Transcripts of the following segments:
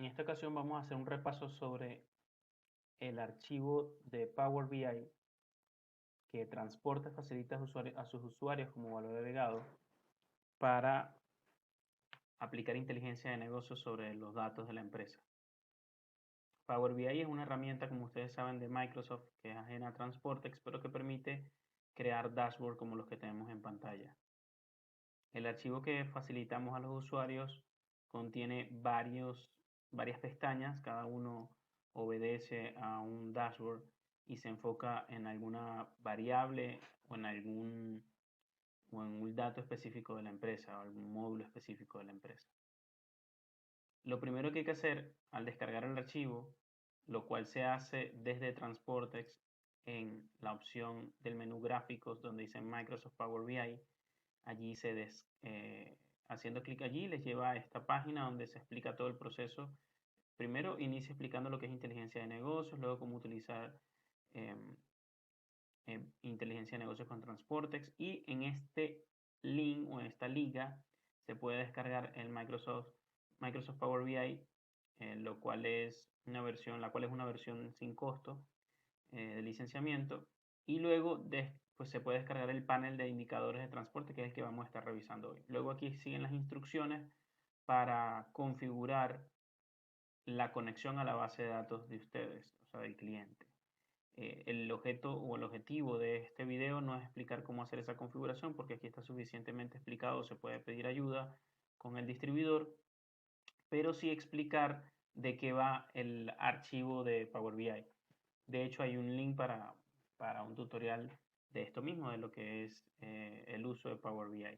En esta ocasión vamos a hacer un repaso sobre el archivo de Power BI que Transporte facilita a sus usuarios como valor agregado para aplicar inteligencia de negocios sobre los datos de la empresa. Power BI es una herramienta, como ustedes saben, de Microsoft que es ajena a Transportex, pero que permite crear dashboards como los que tenemos en pantalla. El archivo que facilitamos a los usuarios contiene varias pestañas, cada uno obedece a un dashboard y se enfoca en alguna variable o en un dato específico de la empresa o algún módulo específico de la empresa. Lo primero que hay que hacer al descargar el archivo, lo cual se hace desde Transportex en la opción del menú gráficos donde dice Microsoft Power BI, allí haciendo clic allí les lleva a esta página donde se explica todo el proceso. Primero inicia explicando lo que es inteligencia de negocios, luego cómo utilizar em, inteligencia de negocios con Transportex, y en este link o en esta liga se puede descargar el Microsoft Power BI, la cual es una versión sin costo de licenciamiento, y luego pues se puede descargar el panel de indicadores de transporte, que es el que vamos a estar revisando hoy. Luego aquí siguen las instrucciones para configurar la conexión a la base de datos de ustedes, o sea, del cliente. El objeto o el objetivo de este video no es explicar cómo hacer esa configuración, porque aquí está suficientemente explicado, se puede pedir ayuda con el distribuidor, pero sí explicar de qué va el archivo de Power BI. De hecho, hay un link para un tutorial de esto mismo, de lo que es el uso de Power BI.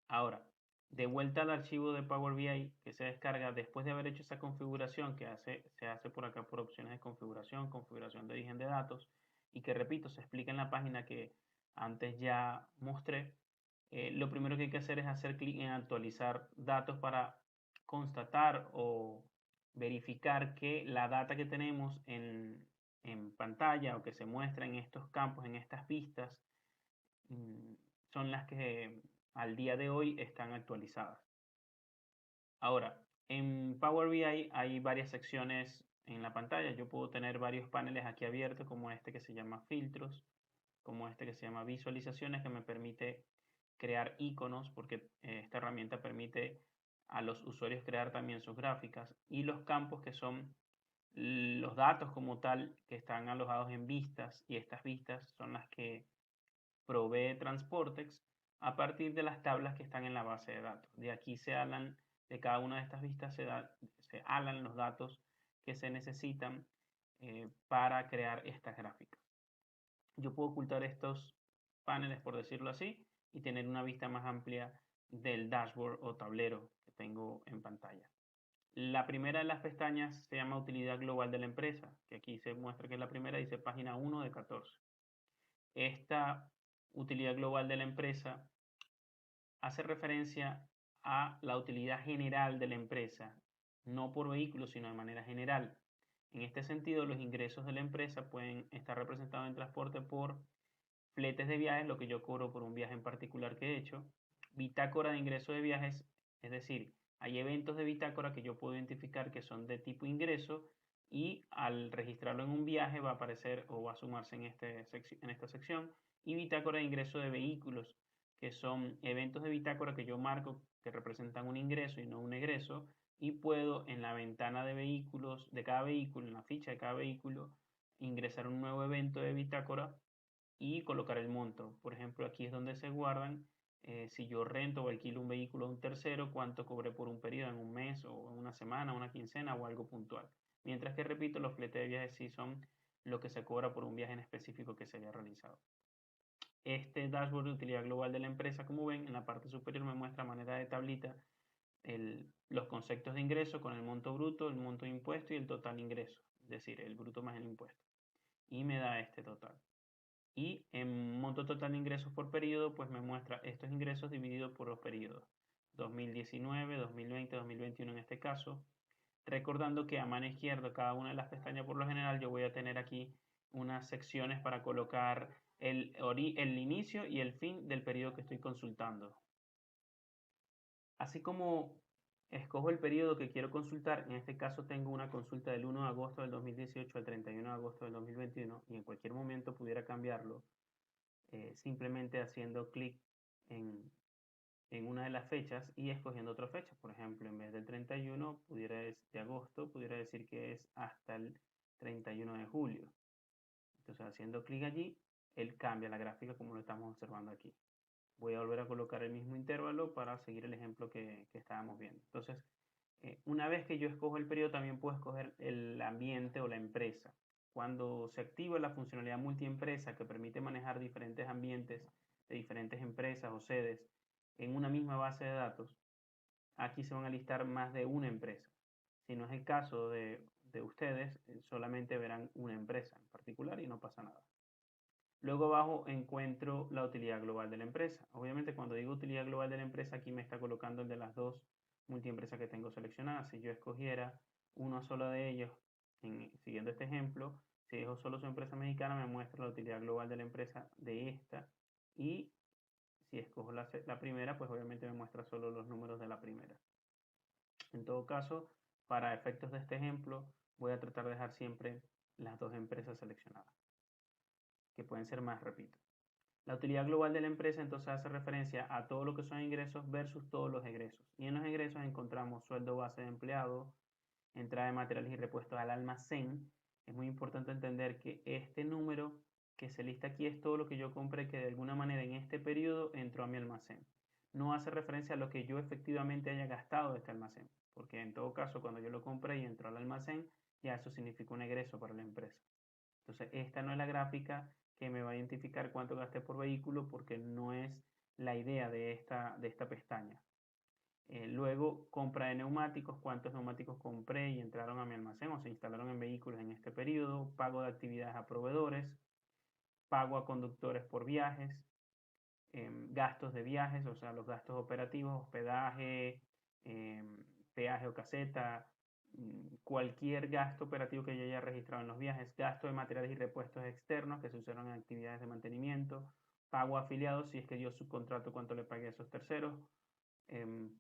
Ahora, de vuelta al archivo de Power BI que se descarga después de haber hecho esa configuración que se hace por acá por opciones de configuración de origen de datos, y que, repito, se explica en la página que antes ya mostré. Lo primero que hay que hacer es hacer clic en actualizar datos para constatar o verificar que la data que tenemos en pantalla o que se muestra en estos campos, en estas vistas, son las que al día de hoy están actualizadas. Ahora, en Power BI hay varias secciones en la pantalla. Yo puedo tener varios paneles aquí abiertos, como este que se llama filtros, como este que se llama visualizaciones, que me permite crear iconos, porque esta herramienta permite a los usuarios crear también sus gráficas, y los campos, que son los datos como tal que están alojados en vistas, y estas vistas son las que provee Transportex a partir de las tablas que están en la base de datos. De aquí de cada una de estas vistas se alan los datos que se necesitan para crear estas gráficas. Yo puedo ocultar estos paneles, por decirlo así, y tener una vista más amplia del dashboard o tablero que tengo en pantalla. La primera de las pestañas se llama Utilidad Global de la empresa, que aquí se muestra que es la primera, dice página 1 de 14. Esta utilidad global de la empresa hace referencia a la utilidad general de la empresa, no por vehículo, sino de manera general. En este sentido, los ingresos de la empresa pueden estar representados en transporte por fletes de viajes, lo que yo cobro por un viaje en particular que he hecho, bitácora de ingreso de viajes, es decir, hay eventos de bitácora que yo puedo identificar que son de tipo ingreso, y al registrarlo en un viaje va a aparecer o va a sumarse en esta sección, y bitácora de ingreso de vehículos, que son eventos de bitácora que yo marco que representan un ingreso y no un egreso, y puedo en la ventana de vehículos de cada vehículo, en la ficha de cada vehículo, ingresar un nuevo evento de bitácora y colocar el monto. Por ejemplo, aquí es donde se guardan si yo rento o alquilo un vehículo a un tercero, cuánto cobré por un periodo, en un mes o en una semana, una quincena o algo puntual. Mientras que, repito, los fletes de viajes sí son lo que se cobra por un viaje en específico que se haya realizado. Este dashboard de utilidad global de la empresa, como ven, en la parte superior me muestra a manera de tablita los conceptos de ingreso con el monto bruto, el monto de impuesto y el total ingreso, es decir, el bruto más el impuesto. Y me da este total. Y en monto total de ingresos por periodo, pues me muestra estos ingresos divididos por los periodos 2019, 2020, 2021 en este caso. Recordando que a mano izquierda, cada una de las pestañas, por lo general, yo voy a tener aquí unas secciones para colocar el inicio y el fin del periodo que estoy consultando. Así como escojo el periodo que quiero consultar. En este caso tengo una consulta del 1 de agosto del 2018 al 31 de agosto del 2021 y en cualquier momento pudiera cambiarlo simplemente haciendo clic en una de las fechas y escogiendo otra fecha. Por ejemplo, en vez del 31 de agosto, pudiera decir que es hasta el 31 de julio. Entonces, haciendo clic allí, él cambia la gráfica como lo estamos observando aquí. Voy a volver a colocar el mismo intervalo para seguir el ejemplo que estábamos viendo. Entonces, una vez que yo escojo el periodo, también puedo escoger el ambiente o la empresa. Cuando se activa la funcionalidad multiempresa que permite manejar diferentes ambientes de diferentes empresas o sedes en una misma base de datos, aquí se van a listar más de una empresa. Si no es el caso de ustedes, solamente verán una empresa en particular y no pasa nada. Luego abajo encuentro la utilidad global de la empresa. Obviamente cuando digo utilidad global de la empresa, aquí me está colocando el de las dos multiempresas que tengo seleccionadas. Si yo escogiera uno solo de ellos, siguiendo este ejemplo, si dejo solo su empresa mexicana, me muestra la utilidad global de la empresa de esta. Y si escojo la primera, pues obviamente me muestra solo los números de la primera. En todo caso, para efectos de este ejemplo, voy a tratar de dejar siempre las dos empresas seleccionadas, que pueden ser más, repito. La utilidad global de la empresa entonces hace referencia a todo lo que son ingresos versus todos los egresos. Y en los egresos encontramos sueldo base de empleado, entrada de materiales y repuestos al almacén. Es muy importante entender que este número que se lista aquí es todo lo que yo compré que de alguna manera en este periodo entró a mi almacén. No hace referencia a lo que yo efectivamente haya gastado de este almacén, porque en todo caso cuando yo lo compré y entró al almacén, ya eso significa un egreso para la empresa. Entonces, esta no es la gráfica que me va a identificar cuánto gasté por vehículo porque no es la idea de esta pestaña. Luego, compra de neumáticos, cuántos neumáticos compré y entraron a mi almacén o se instalaron en vehículos en este periodo, pago de actividades a proveedores, pago a conductores por viajes, gastos de viajes, o sea, los gastos operativos, hospedaje, peaje o caseta, cualquier gasto operativo que yo haya registrado en los viajes, gasto de materiales y repuestos externos que se usaron en actividades de mantenimiento, pago a afiliados si es que yo subcontrato cuánto le pagué a esos terceros,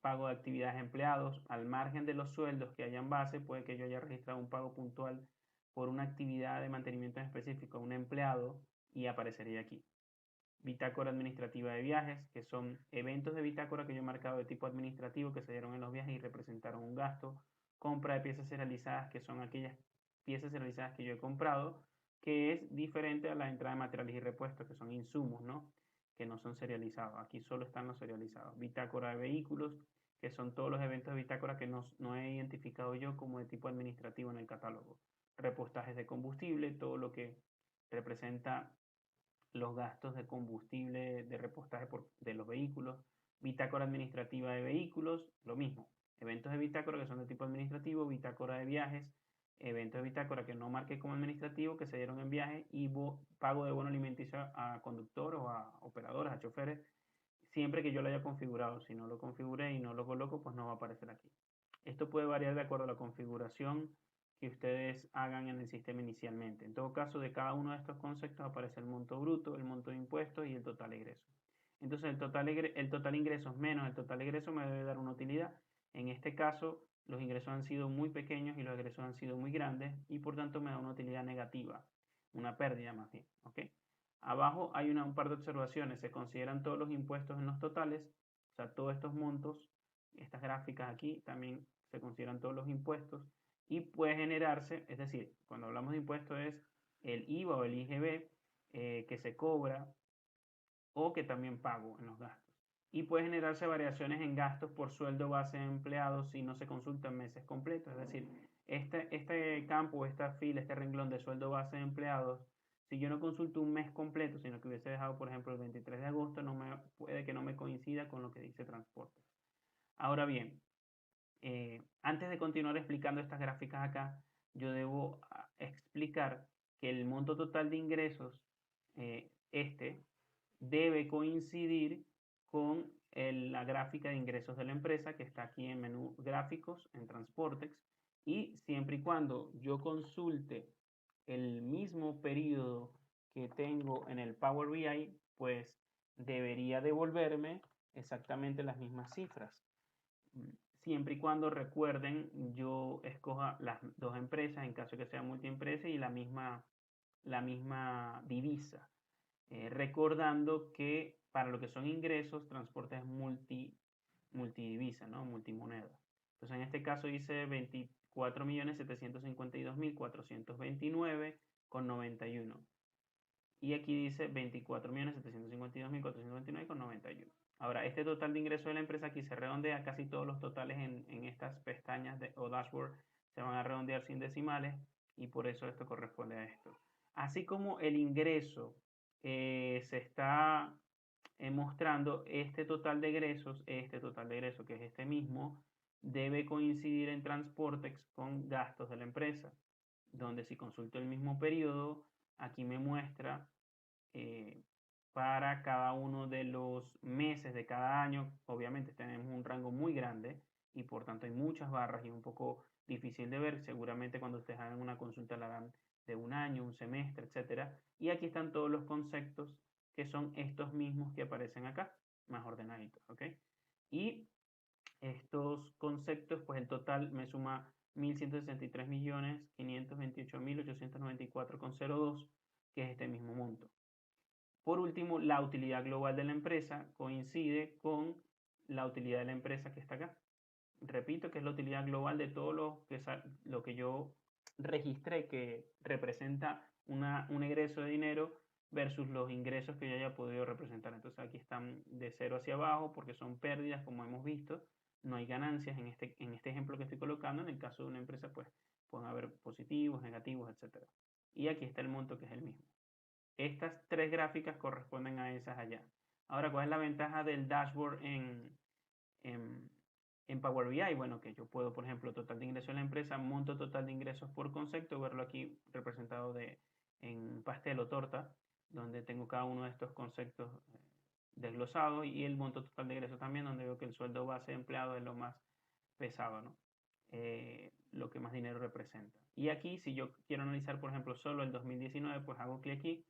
pago de actividades a empleados, al margen de los sueldos que hayan base, puede que yo haya registrado un pago puntual por una actividad de mantenimiento en específico a un empleado y aparecería aquí. Bitácora administrativa de viajes, que son eventos de bitácora que yo he marcado de tipo administrativo que se dieron en los viajes y representaron un gasto. Compra de piezas serializadas, que son aquellas piezas serializadas que yo he comprado, que es diferente a la entrada de materiales y repuestos, que son insumos, ¿no? Que no son serializados. Aquí solo están los serializados. Bitácora de vehículos, que son todos los eventos de bitácora que no he identificado yo como de tipo administrativo en el catálogo. Repostajes de combustible, todo lo que representa los gastos de combustible de repostaje de los vehículos, bitácora administrativa de vehículos, lo mismo, eventos de bitácora que son de tipo administrativo, bitácora de viajes, eventos de bitácora que no marqué como administrativo, que se dieron en viaje y pago de bono alimenticio a conductores o a operadores, a choferes, siempre que yo lo haya configurado. Si no lo configuré y no lo coloco, pues no va a aparecer aquí. Esto puede variar de acuerdo a la configuración que ustedes hagan en el sistema inicialmente. En todo caso, de cada uno de estos conceptos aparece el monto bruto, el monto de impuestos y el total egreso. Entonces, el total ingresos menos el total egreso me debe dar una utilidad. En este caso, los ingresos han sido muy pequeños y los egresos han sido muy grandes y por tanto me da una utilidad negativa, una pérdida más bien. ¿Okay? Abajo hay un par de observaciones. Se consideran todos los impuestos en los totales, o sea, todos estos montos, estas gráficas aquí, también se consideran todos los impuestos y puede generarse, es decir, cuando hablamos de impuestos es el IVA o el IGB que se cobra o que también pago en los gastos. Y puede generarse variaciones en gastos por sueldo base de empleados si no se consultan meses completos. Es decir, este campo, esta fila, este renglón de sueldo base de empleados, si yo no consulto un mes completo, sino que hubiese dejado, por ejemplo, el 23 de agosto, puede que no me coincida con lo que dice transporte. Ahora bien, antes de continuar explicando estas gráficas acá, yo debo explicar que el monto total de ingresos, debe coincidir con la gráfica de ingresos de la empresa que está aquí en menú gráficos en Transportex y siempre y cuando yo consulte el mismo periodo que tengo en el Power BI, pues debería devolverme exactamente las mismas cifras. siempre y cuando recuerden, yo escoja las dos empresas en caso de que sea multiempresa y la misma divisa. Recordando que para lo que son ingresos, transporte es multidivisa, ¿no? Multimoneda. Entonces en este caso dice 24.752.429,91. Y aquí dice 24.752.429,91. Ahora, este total de ingresos de la empresa aquí se redondea, casi todos los totales en estas pestañas o dashboard se van a redondear sin decimales y por eso esto corresponde a esto. Así como el ingreso se está mostrando, este total de egresos, que es este mismo, debe coincidir en Transportex con gastos de la empresa, donde si consulto el mismo periodo, aquí me muestra para cada uno de los meses de cada año. Obviamente tenemos un rango muy grande y por tanto hay muchas barras y es un poco difícil de ver. Seguramente cuando ustedes hagan una consulta la harán de un año, un semestre, etcétera. Y aquí están todos los conceptos que son estos mismos que aparecen acá, más ordenaditos, ¿ok? Y estos conceptos, pues el total me suma 1.163.528.894,02, que es este mismo monto. Por último, la utilidad global de la empresa coincide con la utilidad de la empresa que está acá. Repito que es la utilidad global de todo lo que yo registré que representa un egreso de dinero versus los ingresos que yo haya podido representar. Entonces aquí están de cero hacia abajo porque son pérdidas, como hemos visto. No hay ganancias en este ejemplo que estoy colocando. En el caso de una empresa, pues pueden haber positivos, negativos, etc. Y aquí está el monto que es el mismo. Estas tres gráficas corresponden a esas allá. Ahora, ¿cuál es la ventaja del dashboard en Power BI? Bueno, que yo puedo, por ejemplo, total de ingresos de la empresa, monto total de ingresos por concepto, verlo aquí representado en pastel o torta, donde tengo cada uno de estos conceptos desglosados y el monto total de ingresos también, donde veo que el sueldo base de empleado es lo más pesado, ¿no? Lo que más dinero representa. Y aquí, si yo quiero analizar, por ejemplo, solo el 2019, pues hago clic aquí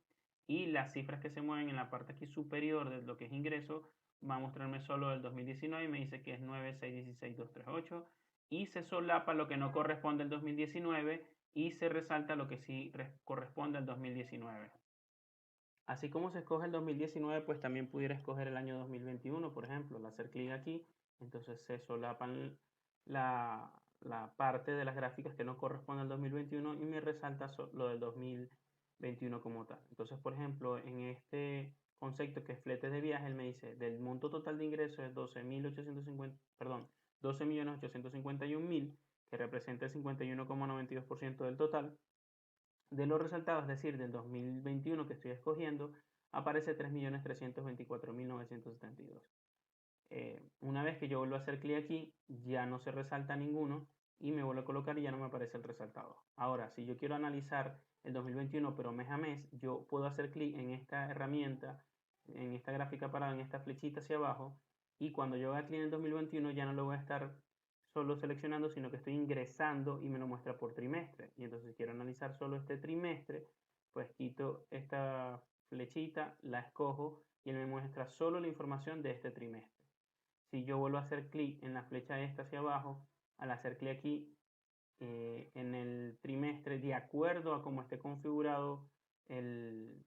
y las cifras que se mueven en la parte aquí superior de lo que es ingreso va a mostrarme solo el 2019 y me dice que es 9616238 y se solapa lo que no corresponde al 2019 y se resalta lo que sí corresponde al 2019. Así como se escoge el 2019, pues también pudiera escoger el año 2021, por ejemplo, al hacer clic aquí, entonces se solapan la parte de las gráficas que no corresponde al 2021 y me resalta lo del 2021 como tal. Entonces, por ejemplo, en este concepto que es fletes de viaje, él me dice, del monto total de ingresos es 12.851.000, que representa el 51,92% del total. De los resaltados, es decir, del 2021 que estoy escogiendo, aparece 3.324.972. Una vez que yo vuelvo a hacer clic aquí, ya no se resalta ninguno y me vuelvo a colocar y ya no me aparece el resaltado. Ahora, si yo quiero analizar el 2021 pero mes a mes, yo puedo hacer clic en esta herramienta, en esta gráfica parada, en esta flechita hacia abajo, y cuando yo haga clic en el 2021 ya no lo voy a estar solo seleccionando, sino que estoy ingresando y me lo muestra por trimestre. Y entonces si quiero analizar solo este trimestre, pues quito esta flechita, la escojo y él me muestra solo la información de este trimestre. Si yo vuelvo a hacer clic en la flecha esta hacia abajo, al hacer clic aquí en el trimestre, de acuerdo a cómo esté configurado el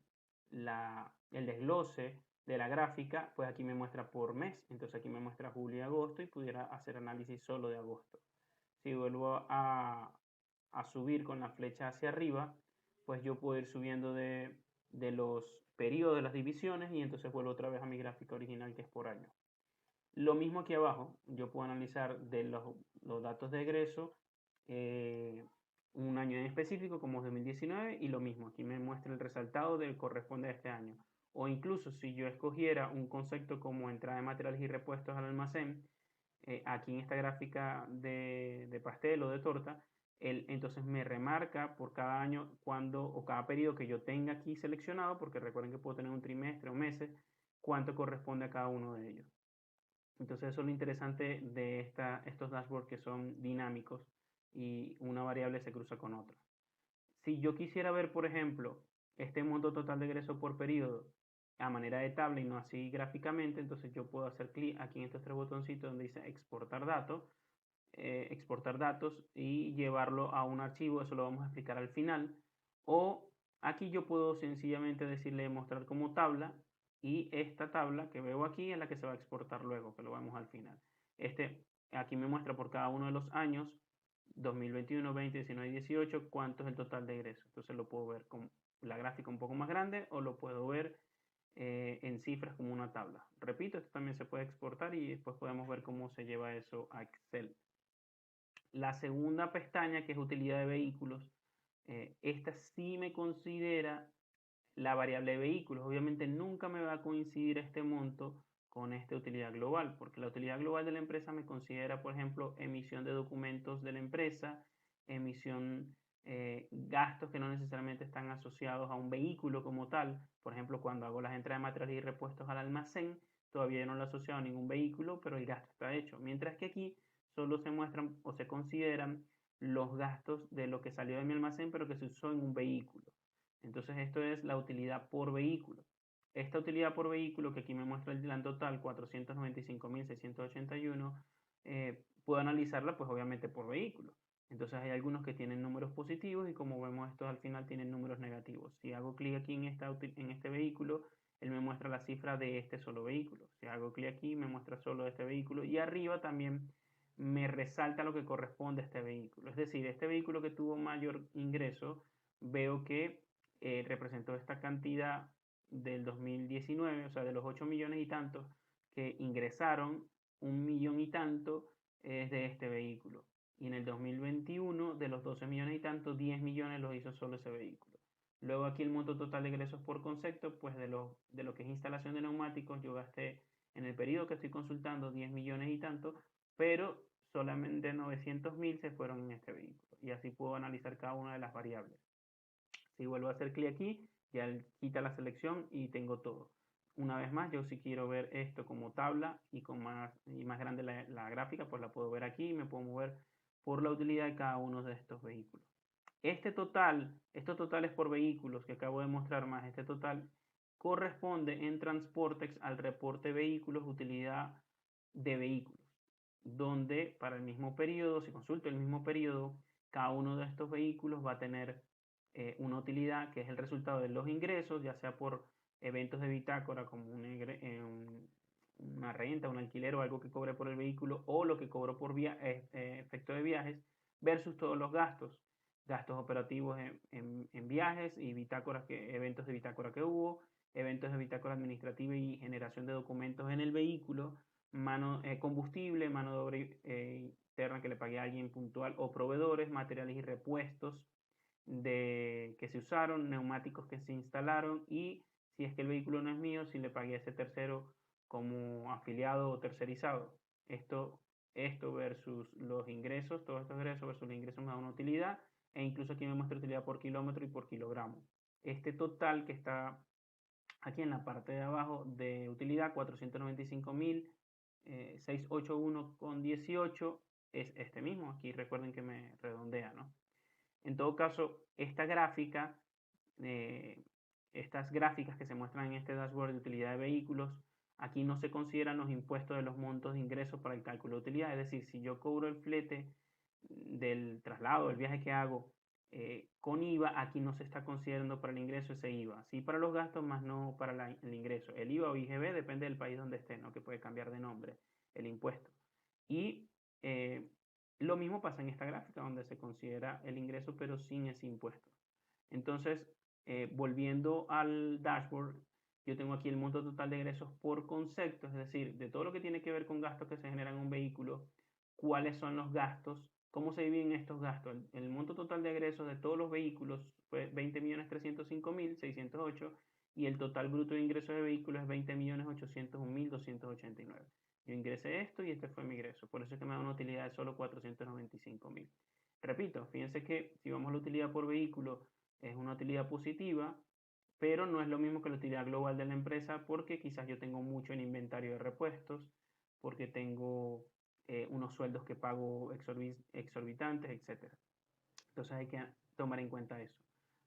desglose de la gráfica, pues aquí me muestra por mes. Entonces aquí me muestra julio y agosto y pudiera hacer análisis solo de agosto. Si vuelvo a subir con la flecha hacia arriba, pues yo puedo ir subiendo de los periodos de las divisiones y entonces vuelvo otra vez a mi gráfica original que es por año. Lo mismo aquí abajo, yo puedo analizar de los datos de egreso un año en específico como 2019 y lo mismo, aquí me muestra el resaltado del corresponde a este año. O incluso si yo escogiera un concepto como entrada de materiales y repuestos al almacén, aquí en esta gráfica de pastel o de torta, entonces me remarca por cada año o cada periodo que yo tenga aquí seleccionado, porque recuerden que puedo tener un trimestre o meses, cuánto corresponde a cada uno de ellos. Entonces eso es lo interesante de estos dashboards que son dinámicos y una variable se cruza con otra. Si yo quisiera ver, por ejemplo, este monto total de egreso por periodo a manera de tabla y no así gráficamente, entonces yo puedo hacer clic aquí en estos tres botoncitos donde dice exportar datos y llevarlo a un archivo, eso lo vamos a explicar al final. O aquí yo puedo sencillamente decirle mostrar como tabla y esta tabla que veo aquí es la que se va a exportar luego, que lo vemos al final. Aquí me muestra por cada uno de los años, 2021, 20, 19 y 18, cuánto es el total de ingresos. Entonces lo puedo ver con la gráfica un poco más grande o lo puedo ver en cifras como una tabla. Repito, esto también se puede exportar y después podemos ver cómo se lleva eso a Excel. La segunda pestaña, que es utilidad de vehículos, esta sí me considera la variable de vehículos. Obviamente nunca me va a coincidir este monto con esta utilidad global, porque la utilidad global de la empresa me considera, por ejemplo, emisión de documentos de la empresa, emisión, gastos que no necesariamente están asociados a un vehículo como tal. Por ejemplo, cuando hago las entradas de materiales y repuestos al almacén, todavía no lo he asociado a ningún vehículo, pero el gasto está hecho. Mientras que aquí solo se muestran o se consideran los gastos de lo que salió de mi almacén, pero que se usó en un vehículo. Entonces esto es la utilidad por vehículo. Esta utilidad por vehículo, que aquí me muestra el plan total, 495.681, puedo analizarla pues obviamente por vehículo. Entonces hay algunos que tienen números positivos y como vemos estos al final tienen números negativos. Si hago clic aquí en este vehículo, él me muestra la cifra de este solo vehículo. Si hago clic aquí, me muestra solo este vehículo y arriba también me resalta lo que corresponde a este vehículo. Es decir, este vehículo que tuvo mayor ingreso, veo que representó esta cantidad del 2019, o sea, de los 8 millones y tantos que ingresaron, 1 millón y tanto es de este vehículo. Y en el 2021, de los 12 millones y tanto, 10 millones los hizo solo ese vehículo. Luego aquí el monto total de ingresos por concepto, pues de lo que es instalación de neumáticos, yo gasté en el periodo que estoy consultando 10 millones y tanto, pero solamente 900.000 se fueron en este vehículo. Y así puedo analizar cada una de las variables. Si vuelvo a hacer clic aquí, ya quita la selección y tengo todo. Una vez más, yo si quiero ver esto como tabla y más grande la gráfica, pues la puedo ver aquí y me puedo mover por la utilidad de cada uno de estos vehículos. Estos totales por vehículos que acabo de mostrar más este total, corresponde en Transportex al reporte vehículos, utilidad de vehículos, donde para el mismo periodo, si consulto el mismo periodo, cada uno de estos vehículos va a tener una utilidad que es el resultado de los ingresos, ya sea por eventos de bitácora como una renta, un alquiler o algo que cobre por el vehículo, o lo que cobró por efecto de viajes, versus todos los gastos operativos en viajes y eventos de bitácora que hubo, eventos de bitácora administrativa y generación de documentos en el vehículo, combustible, mano de obra interna que le pagué a alguien puntual o proveedores, materiales y repuestos que se usaron, neumáticos que se instalaron y si es que el vehículo no es mío, si le pagué a ese tercero como afiliado o tercerizado. Esto versus los ingresos, todos estos ingresos versus los ingresos me da una utilidad e incluso aquí me muestra utilidad por kilómetro y por kilogramo. Este total que está aquí en la parte de abajo de utilidad, 495.681,18 es este mismo. Aquí recuerden que me redondea, ¿no? En todo caso, estas gráficas que se muestran en este dashboard de utilidad de vehículos, aquí no se consideran los impuestos de los montos de ingresos para el cálculo de utilidad. Es decir, si yo cobro el flete del traslado, del viaje que hago con IVA, aquí no se está considerando para el ingreso ese IVA. Sí para los gastos, más no para el ingreso. El IVA o IGB depende del país donde esté, ¿no? Que puede cambiar de nombre el impuesto. Y lo mismo pasa en esta gráfica, donde se considera el ingreso, pero sin ese impuesto. Entonces, volviendo al dashboard, yo tengo aquí el monto total de ingresos por concepto, es decir, de todo lo que tiene que ver con gastos que se generan en un vehículo, cuáles son los gastos, cómo se dividen estos gastos. El monto total de ingresos de todos los vehículos fue 20.305.608 y el total bruto de ingresos de vehículos es 20.801.289. Yo ingresé esto y este fue mi ingreso. Por eso es que me da una utilidad de solo 495.000. Repito, fíjense que si vamos a la utilidad por vehículo, es una utilidad positiva, pero no es lo mismo que la utilidad global de la empresa porque quizás yo tengo mucho en inventario de repuestos, porque tengo unos sueldos que pago exorbitantes, etc. Entonces hay que tomar en cuenta eso.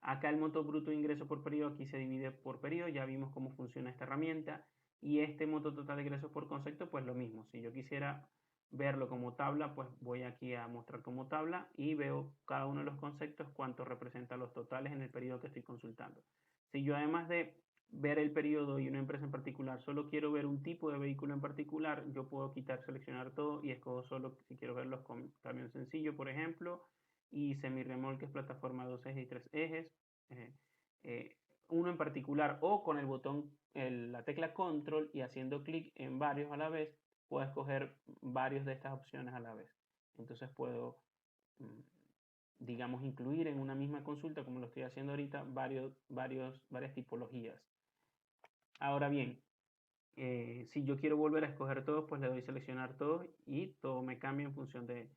Acá el monto bruto de ingreso por periodo, aquí se divide por periodo, ya vimos cómo funciona esta herramienta. Y este monto total de ingresos por concepto, pues lo mismo. Si yo quisiera verlo como tabla, pues voy aquí a mostrar como tabla y veo cada uno de los conceptos, cuánto representa los totales en el periodo que estoy consultando. Si yo además de ver el periodo y una empresa en particular, solo quiero ver un tipo de vehículo en particular, yo puedo quitar, seleccionar todo y escojo solo si quiero verlos con camión sencillo, por ejemplo, y semirremolques, plataforma 2 ejes y 3 ejes, eh, eh, uno en particular, o con el botón, la tecla control y haciendo clic en varios a la vez, puedo escoger varios de estas opciones a la vez. Entonces puedo, digamos, incluir en una misma consulta, como lo estoy haciendo ahorita, varias tipologías. Ahora bien, si yo quiero volver a escoger todos, pues le doy seleccionar todos y todo me cambia en función de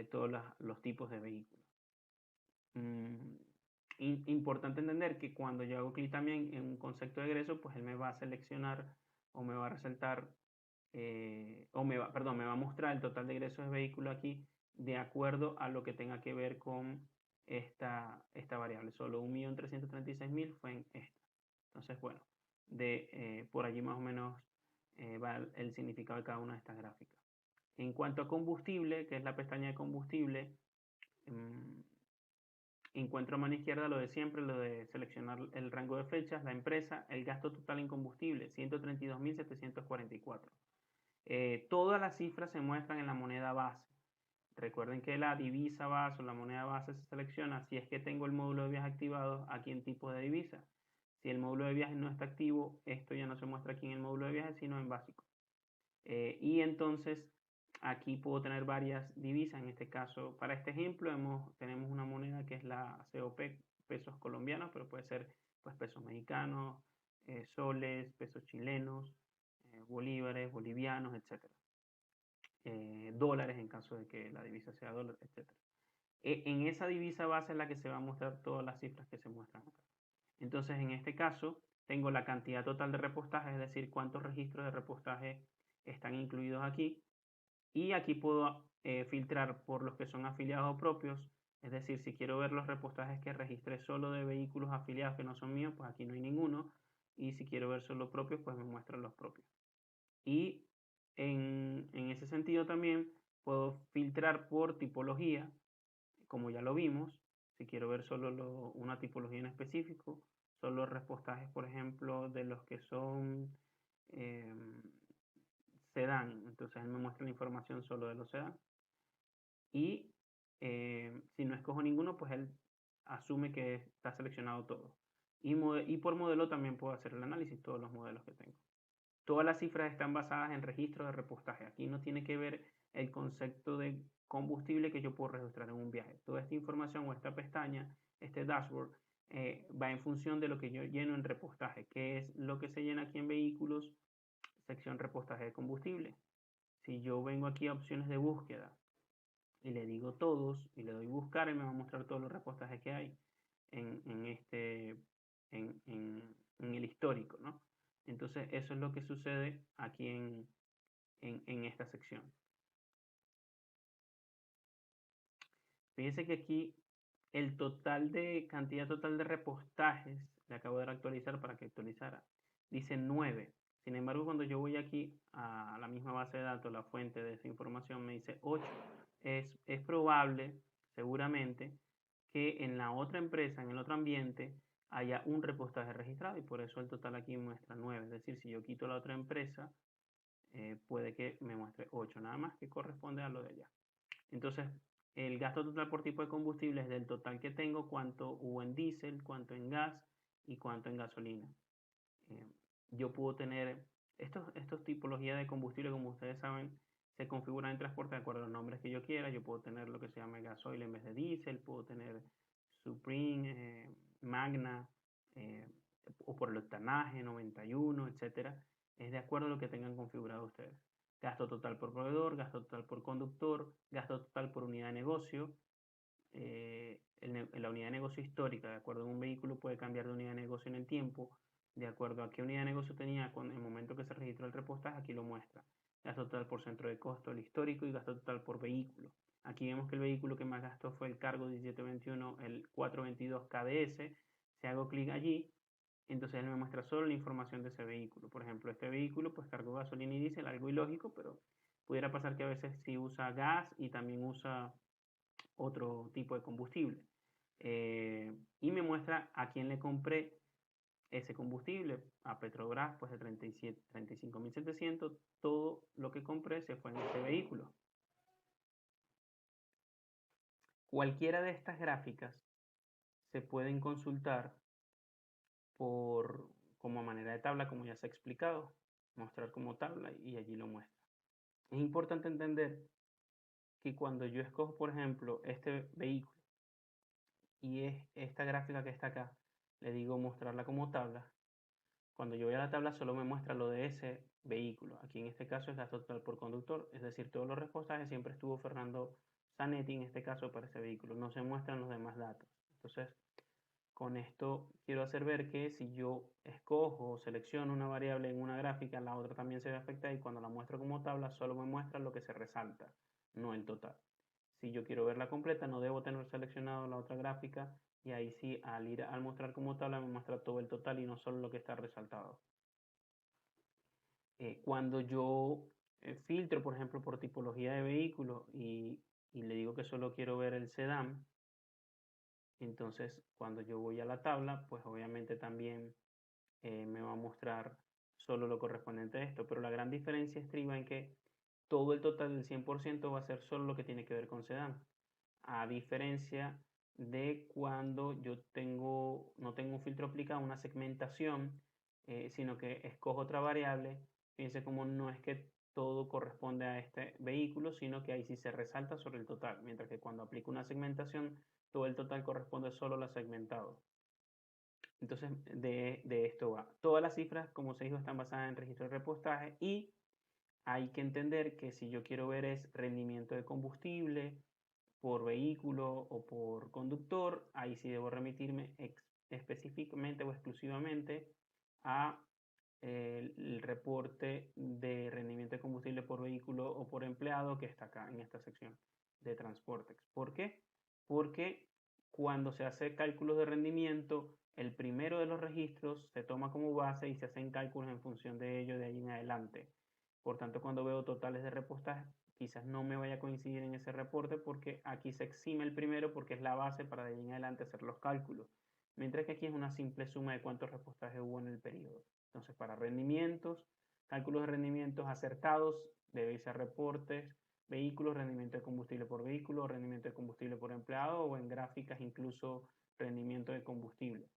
todos los tipos de vehículos. Importante entender que cuando yo hago clic también en un concepto de egreso, pues él me va a seleccionar o me va a resaltar, me va a mostrar el total de egresos de vehículo aquí de acuerdo a lo que tenga que ver con esta variable. Solo 1.336.000 fue en esta. Entonces, bueno, por allí más o menos va el significado de cada una de estas gráficas. En cuanto a combustible, que es la pestaña de combustible, encuentro a mano izquierda lo de siempre, lo de seleccionar el rango de fechas, la empresa, el gasto total en combustible, 132.744. Todas las cifras se muestran en la moneda base. Recuerden que la divisa base o la moneda base se selecciona si es que tengo el módulo de viaje activado aquí en tipo de divisa. Si el módulo de viaje no está activo, esto ya no se muestra aquí en el módulo de viaje, sino en básico. Y entonces aquí puedo tener varias divisas. En este caso, para este ejemplo, tenemos una moneda que es la COP, pesos colombianos, pero puede ser pues, pesos mexicanos, soles, pesos chilenos, bolívares, bolivianos, etc. Dólares en caso de que la divisa sea dólar, etc. En esa divisa base es la que se va a mostrar todas las cifras que se muestran acá. Entonces, en este caso, tengo la cantidad total de repostajes, es decir, cuántos registros de repostaje están incluidos aquí. Y aquí puedo filtrar por los que son afiliados o propios. Es decir, si quiero ver los repostajes que registré solo de vehículos afiliados que no son míos, pues aquí no hay ninguno. Y si quiero ver solo propios, pues me muestran los propios. Y en ese sentido también puedo filtrar por tipología, como ya lo vimos. Si quiero ver solo una tipología en específico, solo repostajes, por ejemplo, de los que son sedán. Entonces él me muestra la información solo de los sedán. Y si no escojo ninguno, pues él asume que está seleccionado todo. Y por modelo también puedo hacer el análisis, todos los modelos que tengo. Todas las cifras están basadas en registro de repostaje. Aquí no tiene que ver el concepto de combustible que yo puedo registrar en un viaje. Toda esta información o esta pestaña, este dashboard, va en función de lo que yo lleno en repostaje, que es lo que se llena aquí en vehículos, sección repostaje de combustible. Si yo vengo aquí a opciones de búsqueda y le digo todos y le doy buscar, y me va a mostrar todos los repostajes que hay en el histórico, ¿no? Entonces eso es lo que sucede aquí en esta sección. Fíjense que aquí el cantidad total de repostajes, le acabo de actualizar para que actualizara, dice 9. Sin embargo, cuando yo voy aquí a la misma base de datos, la fuente de esa información me dice 8. Es probable, seguramente, que en la otra empresa, en el otro ambiente, haya un repostaje registrado y por eso el total aquí muestra 9. Es decir, si yo quito la otra empresa, puede que me muestre 8, nada más que corresponde a lo de allá. Entonces, el gasto total por tipo de combustible es del total que tengo, cuánto hubo en diésel, cuánto en gas y cuánto en gasolina. Yo puedo tener estos tipologías de combustible, como ustedes saben, se configuran en transporte de acuerdo a los nombres que yo quiera. Yo puedo tener lo que se llama gasoil en vez de diésel, puedo tener Supreme, Magna, o por el octanaje, 91, etcétera. Es de acuerdo a lo que tengan configurado ustedes. Gasto total por proveedor, gasto total por conductor, gasto total por unidad de negocio. La unidad de negocio histórica, de acuerdo a un vehículo, puede cambiar de unidad de negocio en el tiempo. De acuerdo a qué unidad de negocio tenía en el momento que se registró el repostaje, aquí lo muestra. gasto total por centro de costo, el histórico, y gasto total por vehículo. Aquí vemos que el vehículo que más gastó fue el Cargo 1721, el 422 KDS. Si hago clic allí, entonces él me muestra solo la información de ese vehículo. Por ejemplo, este vehículo pues cargó gasolina y diésel, algo ilógico, pero pudiera pasar que a veces sí usa gas y también usa otro tipo de combustible. Y me muestra a quién le compré ese combustible, a Petrobras pues de 35.700, todo lo que compré se fue en ese vehículo. Cualquiera de estas gráficas se pueden consultar como manera de tabla, como ya se ha explicado, mostrar como tabla y allí lo muestra. Es importante entender que cuando yo escojo, por ejemplo, este vehículo y es esta gráfica que está acá, le digo mostrarla como tabla. Cuando yo voy a la tabla solo me muestra lo de ese vehículo. Aquí en este caso es gasto total por conductor, es decir, todos los repostajes siempre estuvo Fernando Zanetti en este caso para ese vehículo. No se muestran los demás datos. Entonces, con esto quiero hacer ver que si yo escojo o selecciono una variable en una gráfica, la otra también se ve afectada y cuando la muestro como tabla solo me muestra lo que se resalta, no el total. Si yo quiero verla completa, no debo tener seleccionado la otra gráfica y ahí sí, al mostrar como tabla me muestra todo el total y no solo lo que está resaltado. Cuando yo filtro, por ejemplo, por tipología de vehículo y le digo que solo quiero ver el sedán, entonces cuando yo voy a la tabla, pues obviamente también me va a mostrar solo lo correspondiente a esto, pero la gran diferencia estriba en que todo el total del 100% va a ser solo lo que tiene que ver con sedán, a diferencia de cuando yo no tengo un filtro aplicado, una segmentación, sino que escojo otra variable. Fíjense cómo no es que todo corresponde a este vehículo, sino que ahí sí se resalta sobre el total, mientras que cuando aplico una segmentación, todo el total corresponde solo a lo segmentado. Entonces, de esto va. Todas las cifras, como se dijo, están basadas en registro de repostaje y hay que entender que si yo quiero ver es rendimiento de combustible por vehículo o por conductor, ahí sí debo remitirme específicamente o exclusivamente a el reporte de rendimiento de combustible por vehículo o por empleado que está acá en esta sección de Transportex. ¿Por qué? Porque cuando se hace cálculos de rendimiento, el primero de los registros se toma como base y se hacen cálculos en función de ello de ahí en adelante. Por tanto, cuando veo totales de repostaje, quizás no me vaya a coincidir en ese reporte porque aquí se exime el primero porque es la base para de ahí en adelante hacer los cálculos. Mientras que aquí es una simple suma de cuántos repostajes hubo en el periodo. Entonces, para rendimientos, cálculos de rendimientos acertados, debe ser reportes, vehículos, rendimiento de combustible por vehículo, rendimiento de combustible por empleado o en gráficas incluso rendimiento de combustible.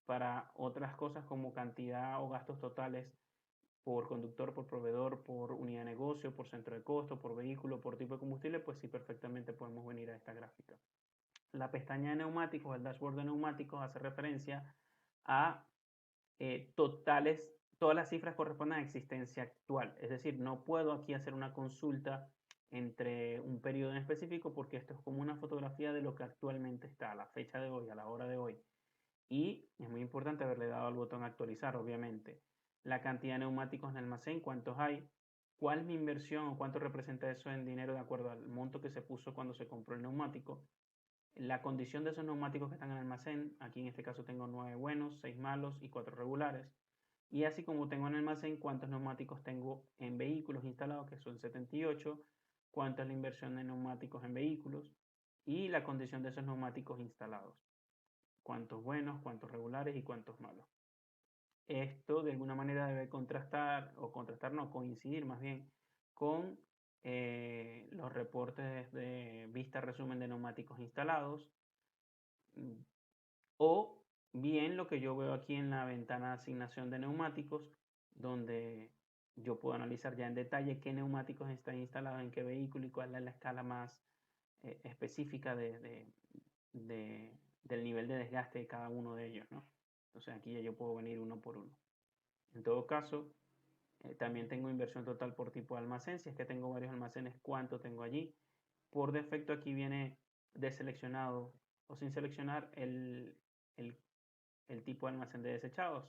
Para otras cosas como cantidad o gastos totales por conductor, por proveedor, por unidad de negocio, por centro de costo, por vehículo, por tipo de combustible, pues sí, perfectamente podemos venir a esta gráfica. La pestaña de neumáticos, el dashboard de neumáticos, hace referencia a totales, todas las cifras corresponden a existencia actual. Es decir, no puedo aquí hacer una consulta entre un periodo en específico porque esto es como una fotografía de lo que actualmente está a la fecha de hoy, a la hora de hoy. Y es muy importante haberle dado al botón actualizar, obviamente. La cantidad de neumáticos en el almacén, cuántos hay, cuál es mi inversión o cuánto representa eso en dinero de acuerdo al monto que se puso cuando se compró el neumático. La condición de esos neumáticos que están en el almacén, aquí en este caso tengo 9 buenos, 6 malos y 4 regulares. Y así como tengo en el almacén, cuántos neumáticos tengo en vehículos instalados, que son 78, cuánta es la inversión de neumáticos en vehículos y la condición de esos neumáticos instalados. Cuántos buenos, cuántos regulares y cuántos malos. Esto de alguna manera debe no, coincidir más bien con los reportes de vista resumen de neumáticos instalados o bien lo que yo veo aquí en la ventana de asignación de neumáticos, donde yo puedo analizar ya en detalle qué neumáticos están instalados en qué vehículo y cuál es la escala más específica del nivel de desgaste de cada uno de ellos, ¿no? Entonces aquí ya yo puedo venir uno por uno. En todo caso, también tengo inversión total por tipo de almacén. Si es que tengo varios almacenes, ¿cuánto tengo allí? Por defecto aquí viene deseleccionado o sin seleccionar el tipo de almacén de desechados.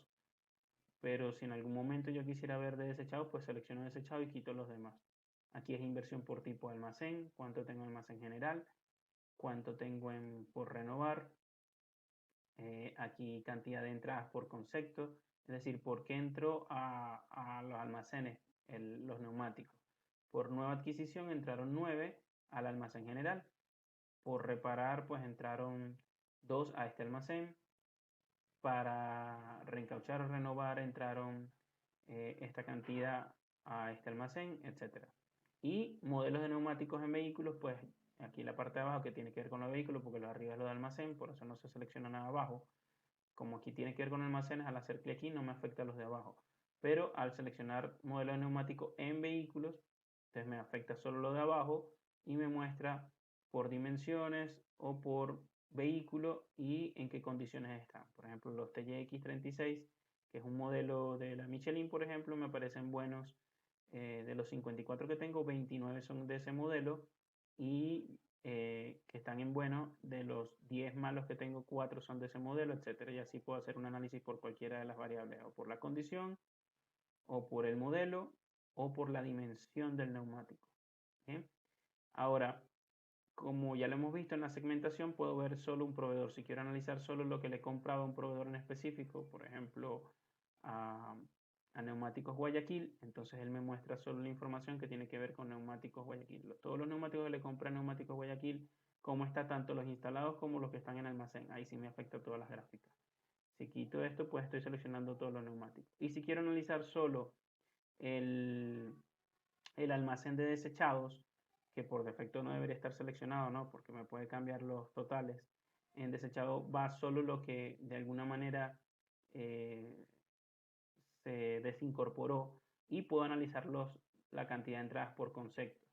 pero si en algún momento yo quisiera ver de desechados, pues selecciono desechado y quito los demás. Aquí es inversión por tipo de almacén, cuánto tengo en almacén general, cuánto tengo por renovar, aquí cantidad de entradas por concepto, es decir, por qué entro a los almacenes, los neumáticos. Por nueva adquisición entraron 9 al almacén general. Por reparar, pues entraron 2 a este almacén. Para reencauchar o renovar entraron esta cantidad a este almacén, etc. Y modelos de neumáticos en vehículos, pues aquí la parte de abajo que tiene que ver con los vehículos, porque lo de arriba es lo de almacén, por eso no se selecciona nada abajo. Como aquí tiene que ver con almacenes, al hacer clic aquí no me afecta a los de abajo. Pero al seleccionar modelo de neumático en vehículos, entonces me afecta solo lo de abajo y me muestra por dimensiones o por vehículo y en qué condiciones están. Por ejemplo, los TJX36, que es un modelo de la Michelin, por ejemplo, me parecen buenos. De los 54 que tengo, 29 son de ese modelo y que están en bueno. De los 10 malos que tengo, 4 son de ese modelo, etcétera. Y así puedo hacer un análisis por cualquiera de las variables, o por la condición, o por el modelo, o por la dimensión del neumático. ¿Bien? Ahora, como ya lo hemos visto en la segmentación, puedo ver solo un proveedor. Si quiero analizar solo lo que le he comprado a un proveedor en específico, por ejemplo, a, a Neumáticos Guayaquil, entonces él me muestra solo la información que tiene que ver con Neumáticos Guayaquil. Todos los neumáticos que le compré a Neumáticos Guayaquil, cómo está tanto los instalados como los que están en almacén. Ahí sí me afecta todas las gráficas. Si quito esto, pues estoy seleccionando todos los neumáticos. Y si quiero analizar solo el, el almacén de desechados, que por defecto no debería estar seleccionado, ¿no? Porque me puede cambiar los totales. En desechado va solo lo que de alguna manera eh, se desincorporó y puedo analizar la cantidad de entradas por concepto.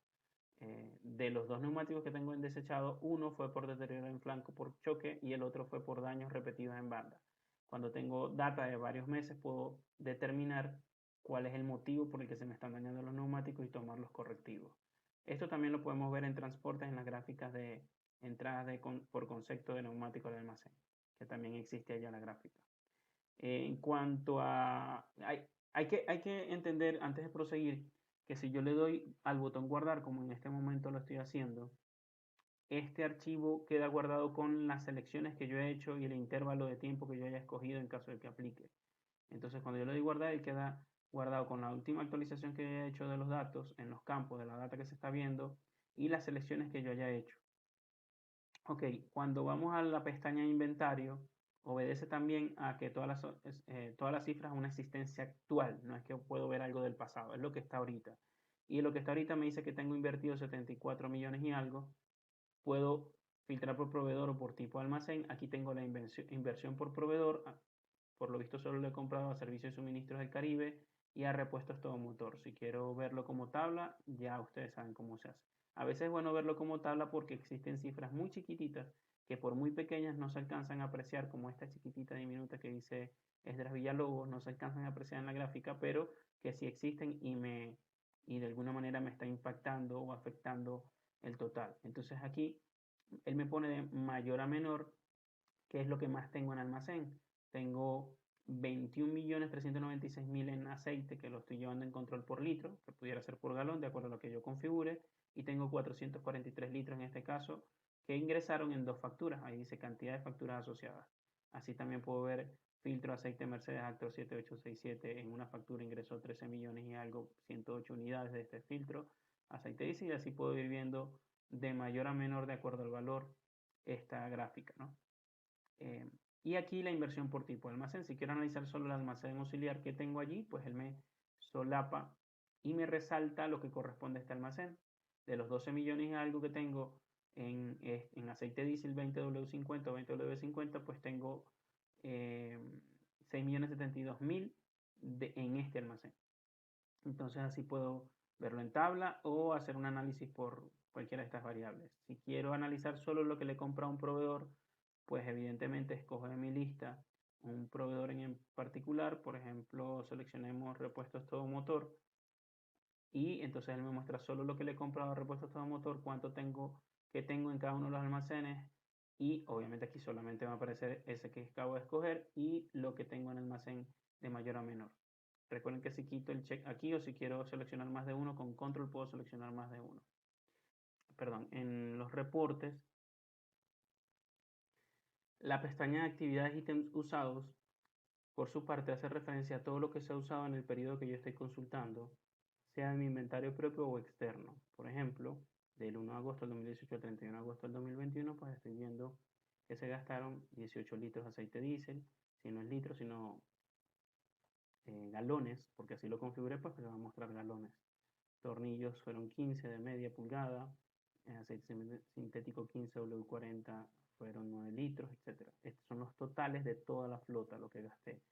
De los dos neumáticos que tengo en desechado, uno fue por deterioro en flanco por choque y el otro fue por daños repetidos en banda. Cuando tengo data de varios meses, puedo determinar cuál es el motivo por el que se me están dañando los neumáticos y tomar los correctivos. Esto también lo podemos ver en transportes en las gráficas de entradas por concepto de neumáticos de almacén, que también existe allá la gráfica. En cuanto a... hay que entender antes de proseguir que si yo le doy al botón guardar, como en este momento lo estoy haciendo, este archivo queda guardado con las selecciones que yo he hecho y el intervalo de tiempo que yo haya escogido en caso de que aplique. Entonces, cuando yo le doy guardar, él queda guardado con la última actualización que yo haya hecho de los datos en los campos de la data que se está viendo y las selecciones que yo haya hecho. Ok, cuando vamos a la pestaña inventario, obedece también a que todas las cifras una existencia actual, no es que puedo ver algo del pasado, es lo que está ahorita. Y lo que está ahorita me dice que tengo invertido 74 millones y algo. Puedo filtrar por proveedor o por tipo de almacén. Aquí tengo la inversión por proveedor. Por lo visto solo le he comprado a Servicios y Suministros del Caribe y a Repuestos Todo Motor. Si quiero verlo como tabla, ya ustedes saben cómo se hace. A veces es bueno verlo como tabla porque existen cifras muy chiquititas que por muy pequeñas no se alcanzan a apreciar, como esta chiquitita diminuta que dice Esdras Villalobos, no se alcanzan a apreciar en la gráfica, pero que sí existen y de alguna manera me está impactando o afectando el total. Entonces aquí él me pone de mayor a menor qué es lo que más tengo en almacén. Tengo 21.396.000 en aceite que lo estoy llevando en control por litro, que pudiera ser por galón, de acuerdo a lo que yo configure, y tengo 443 litros en este caso que ingresaron en dos facturas. Ahí dice cantidad de facturas asociadas. Así también puedo ver filtro aceite Mercedes Actor 7867 en una factura ingresó 13 millones y algo, 108 unidades de este filtro aceite diésel, y así puedo ir viendo de mayor a menor de acuerdo al valor esta gráfica, ¿no? Y aquí la inversión por tipo de almacén. Si quiero analizar solo el almacén auxiliar que tengo allí, pues él me solapa y me resalta lo que corresponde a este almacén. De los 12 millones y algo que tengo en aceite diésel 20W50 o 20W50, pues tengo 6.072.000 en este almacén. Entonces así puedo verlo en tabla o hacer un análisis por cualquiera de estas variables. Si quiero analizar solo lo que le compra a un proveedor, pues evidentemente escojo de mi lista un proveedor en particular. Por ejemplo, seleccionemos repuestos todo motor y entonces él me muestra solo lo que le he comprado a repuestos todo motor, cuánto tengo, que tengo en cada uno de los almacenes, y obviamente aquí solamente va a aparecer ese que acabo de escoger y lo que tengo en almacén de mayor a menor. Recuerden que si quito el check aquí o si quiero seleccionar más de uno, con control puedo seleccionar más de uno. Perdón, en los reportes, la pestaña de actividades ítems usados, por su parte, hace referencia a todo lo que se ha usado en el periodo que yo estoy consultando, sea en mi inventario propio o externo. Por ejemplo, del 1 de agosto del 2018 al 31 de agosto del 2021, pues estoy viendo que se gastaron 18 litros de aceite diésel, si no es litros, sino galones, porque así lo configuré, pues me va a mostrar galones. Tornillos fueron 15 de media pulgada, aceite sintético 15 W40 fueron 9 litros, etc. Estos son los totales de toda la flota, lo que gasté,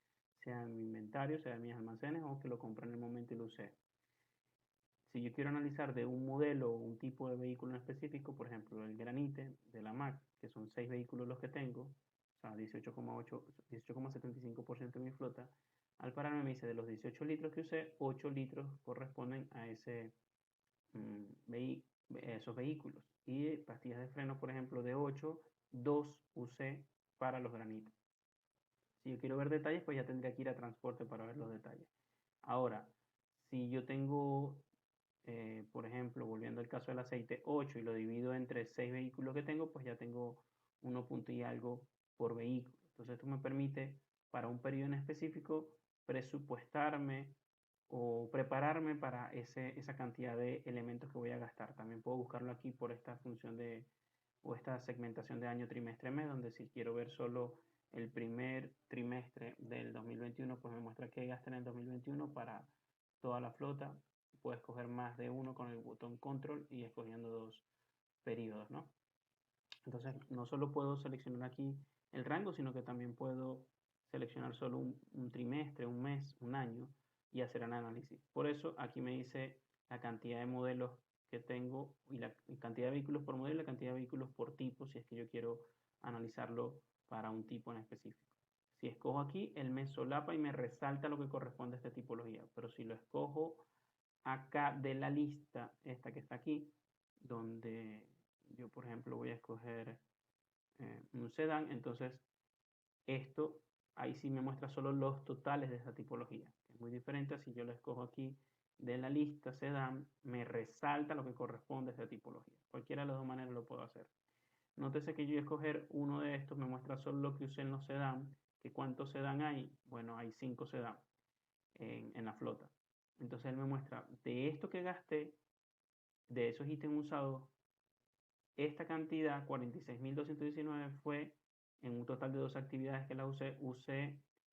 sea en mi inventario, sea en mis almacenes o que lo compré en el momento y lo usé. Si yo quiero analizar de un modelo o un tipo de vehículo en específico, por ejemplo, el Granite de la MAC, que son 6 vehículos los que tengo, o sea, 18,75% de mi flota, al pararme me dice de los 18 litros que usé, 8 litros corresponden a esos vehículos. Y pastillas de freno, por ejemplo, de 8, 2 usé para los granitos. Si yo quiero ver detalles, pues ya tendría que ir a transporte para ver los detalles. Ahora, si yo tengo, por ejemplo, volviendo al caso del aceite, 8 y lo divido entre 6 vehículos que tengo, pues ya tengo 1 punto y algo por vehículo. Entonces esto me permite, para un periodo en específico, presupuestarme o prepararme para esa cantidad de elementos que voy a gastar. También puedo buscarlo aquí por esta función o esta segmentación de año, trimestre, mes, donde si quiero ver solo el primer trimestre del 2021, pues me muestra qué gasté en el 2021 para toda la flota. Puedo escoger más de uno con el botón control y escogiendo 2 periodos, ¿no? Entonces, no solo puedo seleccionar aquí el rango, sino que también puedo seleccionar solo un trimestre, un mes, un año y hacer un análisis. Por eso aquí me dice la cantidad de modelos que tengo y la cantidad de vehículos por modelo y la cantidad de vehículos por tipo, si es que yo quiero analizarlo para un tipo en específico. Si escojo aquí, él me solapa y me resalta lo que corresponde a esta tipología. Pero si lo escojo acá de la lista, esta que está aquí, donde yo, por ejemplo, voy a escoger un sedán, entonces esto ahí sí me muestra solo los totales de esa tipología. Es muy diferente si yo lo escojo aquí de la lista sedán, me resalta lo que corresponde a esa tipología. Cualquiera de las dos maneras lo puedo hacer. Nótese que yo voy a escoger uno de estos, me muestra solo lo que usé en los sedán. ¿Que cuántos sedán hay? Bueno, hay 5 sedán en la flota. Entonces él me muestra de esto que gasté, de esos ítems usados, esta cantidad, 46.219, fue en un total de 2 actividades que la usé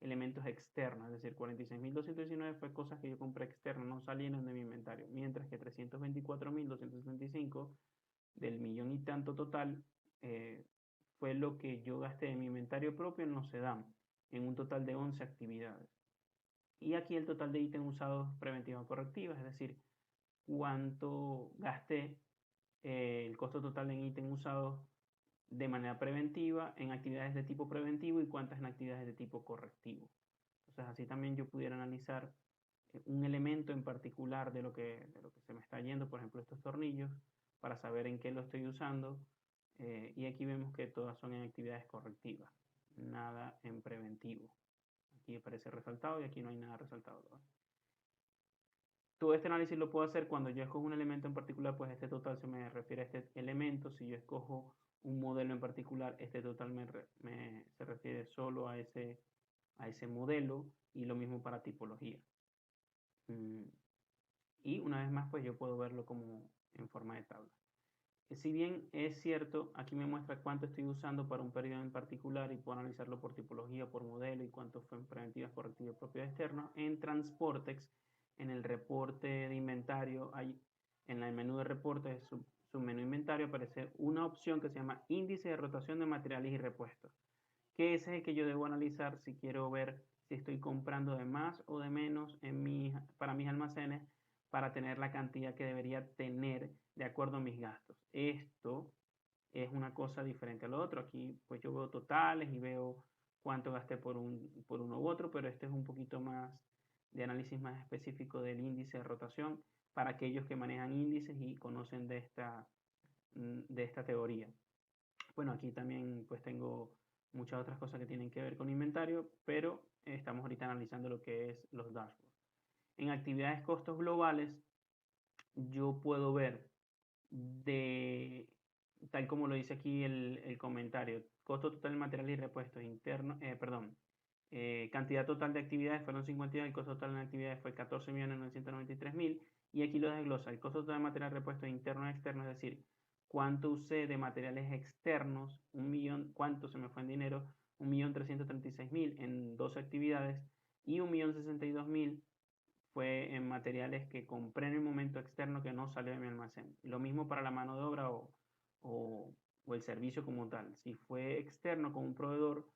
elementos externos, es decir, 46.219 fue cosas que yo compré externas, no salieron de mi inventario, mientras que 324.265 del millón y tanto total fue lo que yo gasté en mi inventario propio en los sedán, en un total de 11 actividades. Y aquí el total de ítems usados preventivas o correctivas, es decir, cuánto gasté, el costo total en ítems usados de manera preventiva en actividades de tipo preventivo y cuántas en actividades de tipo correctivo. Entonces así también yo pudiera analizar un elemento en particular de lo que se me está yendo, por ejemplo estos tornillos, para saber en qué lo estoy usando. Y aquí vemos que todas son en actividades correctivas, nada en preventivo. Aquí aparece resaltado y aquí no hay nada resaltado. Todo este análisis lo puedo hacer cuando yo escojo un elemento en particular, pues este total se me refiere a este elemento. Si yo escojo un modelo en particular, este total se refiere solo a ese modelo, y lo mismo para tipología. Y una vez más, pues yo puedo verlo como en forma de tabla. Si bien es cierto, aquí me muestra cuánto estoy usando para un periodo en particular y puedo analizarlo por tipología, por modelo y cuánto fue en preventivas, correctivas, propiedad externa. En Transportex, en el reporte de inventario, en el menú de reportes, su menú inventario, aparece una opción que se llama índice de rotación de materiales y repuestos, que ese es el que yo debo analizar si quiero ver si estoy comprando de más o de menos para mis almacenes, para tener la cantidad que debería tener de acuerdo a mis gastos. Esto es una cosa diferente a lo otro. Aquí pues yo veo totales y veo cuánto gasté por uno u otro, pero este es un poquito más de análisis más específico del índice de rotación para aquellos que manejan índices y conocen de esta teoría. Bueno, aquí también pues tengo muchas otras cosas que tienen que ver con inventario, pero estamos ahorita analizando lo que es los dashboards. En actividades costos globales, yo puedo ver de, tal como lo dice aquí el comentario, costo total de materiales y repuestos internos, cantidad total de actividades fueron 52, el costo total de actividades fue 14.993.000 y aquí lo desglosa, el costo total de materiales y repuestos internos y externos, es decir, cuánto usé de materiales externos, cuánto se me fue en dinero, 1.336.000 en 12 actividades y 1.062.000 fue en materiales que compré en el momento externo que no salió de mi almacén. Lo mismo para la mano de obra o, o el servicio como tal. Si fue externo con un proveedor,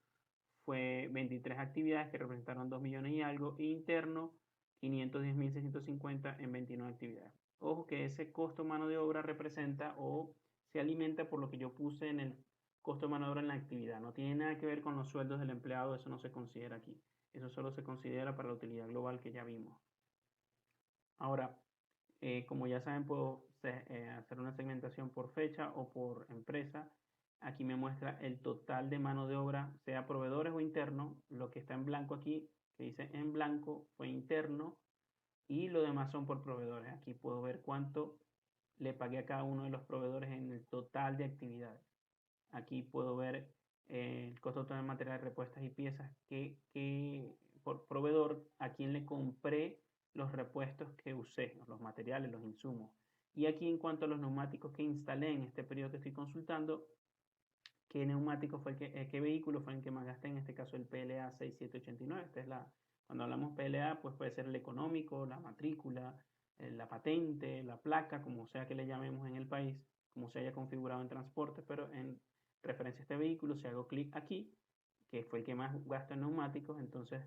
fue 23 actividades que representaron 2 millones y algo, e interno 510.650 en 29 actividades. Ojo que ese costo mano de obra representa o se alimenta por lo que yo puse en el costo de mano de obra en la actividad. No tiene nada que ver con los sueldos del empleado, eso no se considera aquí. Eso solo se considera para la utilidad global que ya vimos. Ahora, como ya saben, puedo hacer una segmentación por fecha o por empresa. Aquí me muestra el total de mano de obra, sea proveedores o interno. Lo que está en blanco aquí, que dice en blanco, fue interno y lo demás son por proveedores. Aquí puedo ver cuánto le pagué a cada uno de los proveedores en el total de actividades. Aquí puedo ver el costo total de materiales, repuestas y piezas que por proveedor a quien le compré los repuestos que usé, los materiales, los insumos. Y aquí en cuanto a los neumáticos que instalé en este periodo que estoy consultando, qué neumático fue qué vehículo fue el que más gasté, en este caso el PLA 6789. Esta es cuando hablamos PLA, pues puede ser el económico, la matrícula, la patente, la placa, como sea que le llamemos en el país, como se haya configurado en transporte, pero en referencia a este vehículo, si hago clic aquí, que fue el que más gasto en neumáticos, entonces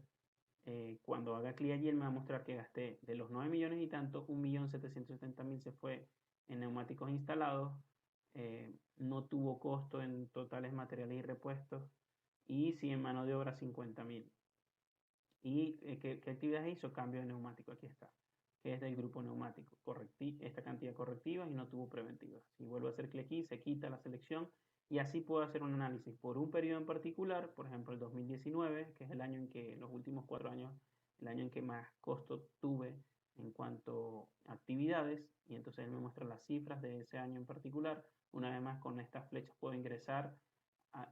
cuando haga clic allí, él me va a mostrar que gasté de los 9 millones y tanto, 1.770.000 se fue en neumáticos instalados, no tuvo costo en totales materiales y repuestos, y sí en mano de obra 50.000. ¿Y qué actividades hizo? Cambio de neumático, aquí está, que es del grupo neumático, esta cantidad correctiva y no tuvo preventivas. Si vuelvo a hacer clic aquí, se quita la selección y así puedo hacer un análisis por un periodo en particular, por ejemplo el 2019, que es el año en que, los últimos 4 años, el año en que más costo tuve en cuanto a actividades, y entonces él me muestra las cifras de ese año en particular. Una vez más, con estas flechas puedo ingresar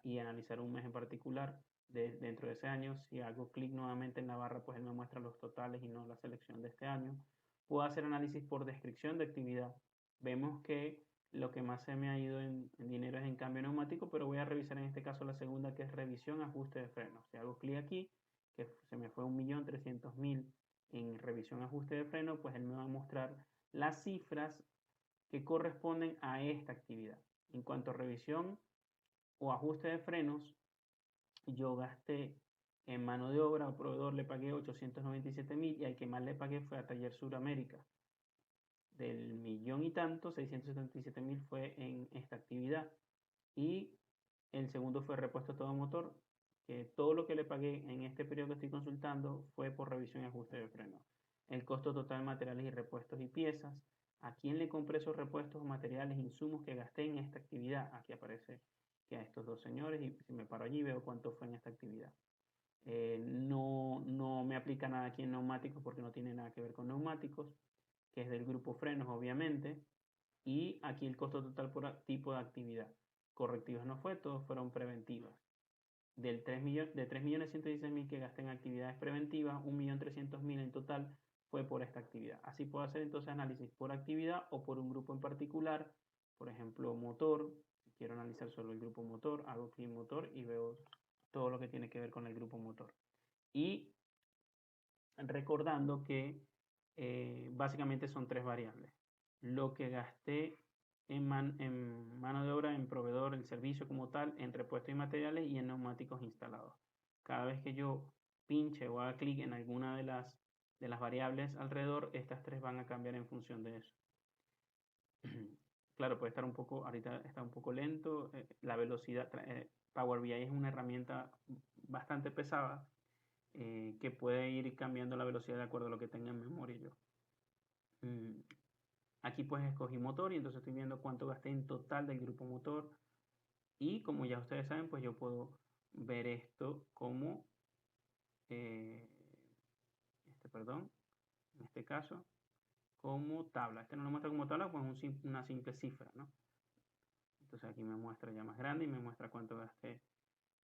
y analizar un mes en particular dentro de ese año. Si hago clic nuevamente en la barra, pues él me muestra los totales y no la selección de este año. Puedo hacer análisis por descripción de actividad. Vemos que lo que más se me ha ido en dinero es en cambio neumático, pero voy a revisar en este caso la segunda, que es revisión, ajuste de frenos. Si hago clic aquí, que se me fue 1.300.000 en revisión, ajuste de freno, pues él me va a mostrar las cifras que corresponden a esta actividad. En cuanto a revisión o ajuste de frenos, yo gasté en mano de obra o proveedor, le pagué 897.000 y al que más le pagué fue a Taller Suramérica. Del millón y tanto, 677.000 fue en esta actividad. Y el segundo fue repuesto todo motor, que todo lo que le pagué en este periodo que estoy consultando fue por revisión y ajuste de freno. El costo total de materiales y repuestos y piezas. ¿A quién le compré esos repuestos, materiales, insumos que gasté en esta actividad? Aquí aparece que a estos dos señores, y si me paro allí veo cuánto fue en esta actividad. No me aplica nada aquí en neumáticos porque no tiene nada que ver con neumáticos, que es del grupo frenos obviamente, y aquí el costo total por tipo de actividad. Correctivas no fue, todos fueron preventivas. De 3.116.000 que gasté en actividades preventivas, 1.300.000 en total fue por esta actividad. Así puedo hacer entonces análisis por actividad o por un grupo en particular, por ejemplo motor. Si quiero analizar solo el grupo motor, hago clic en motor y veo todo lo que tiene que ver con el grupo motor. Y recordando que básicamente son tres variables. Lo que gasté en mano de obra, en proveedor, el servicio como tal, en repuestos y materiales y en neumáticos instalados. Cada vez que yo pinche o haga clic en alguna de las variables alrededor, estas tres van a cambiar en función de eso. Claro, puede estar un poco, ahorita está un poco lento, la velocidad, Power BI es una herramienta bastante pesada, que puede ir cambiando la velocidad de acuerdo a lo que tenga en memoria yo. Aquí pues escogí motor y entonces estoy viendo cuánto gasté en total del grupo motor, y como ya ustedes saben, pues yo puedo ver esto como, en este caso, como tabla. Este no lo muestra como tabla, pues es una simple cifra, ¿no? Entonces aquí me muestra ya más grande y me muestra cuánto gasté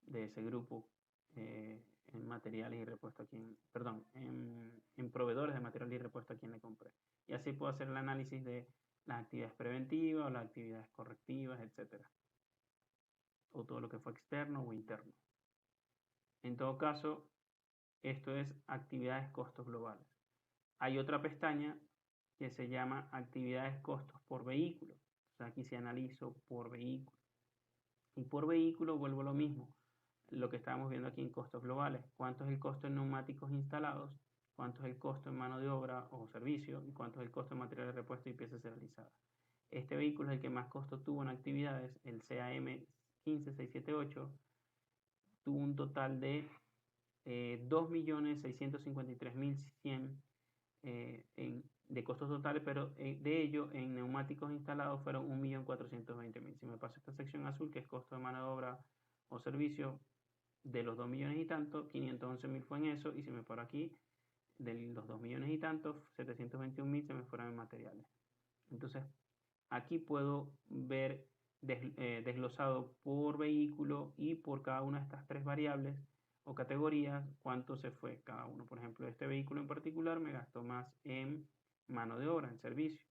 de ese grupo en materiales y repuesto a quien, perdón, en proveedores de material y repuesto a quien le compré. Y así puedo hacer el análisis de las actividades preventivas o las actividades correctivas, etcétera. O todo lo que fue externo o interno. En todo caso, esto es actividades costos globales. Hay otra pestaña que se llama actividades costos por vehículo. Entonces aquí se analizo por vehículo. Y por vehículo vuelvo a lo mismo. Lo que estábamos viendo aquí en costos globales. ¿Cuánto es el costo en neumáticos instalados? ¿Cuánto es el costo en mano de obra o servicio? ¿Y cuánto es el costo en material de repuesto y piezas realizadas? Este vehículo es el que más costo tuvo en actividades. El CAM 15678 tuvo un total de 2.653.100 de costos totales, pero de ello en neumáticos instalados fueron 1.420.000. Si me paso esta sección azul, que es costo de mano de obra o servicio, de los 2 millones y tanto, 511.000 fue en eso, y si me paro aquí, de los 2 millones y tanto, 721.000 se me fueron en materiales. Entonces, aquí puedo ver desglosado por vehículo y por cada una de estas tres variables o categorías cuánto se fue cada uno. Por ejemplo, este vehículo en particular me gastó más en mano de obra, en servicio.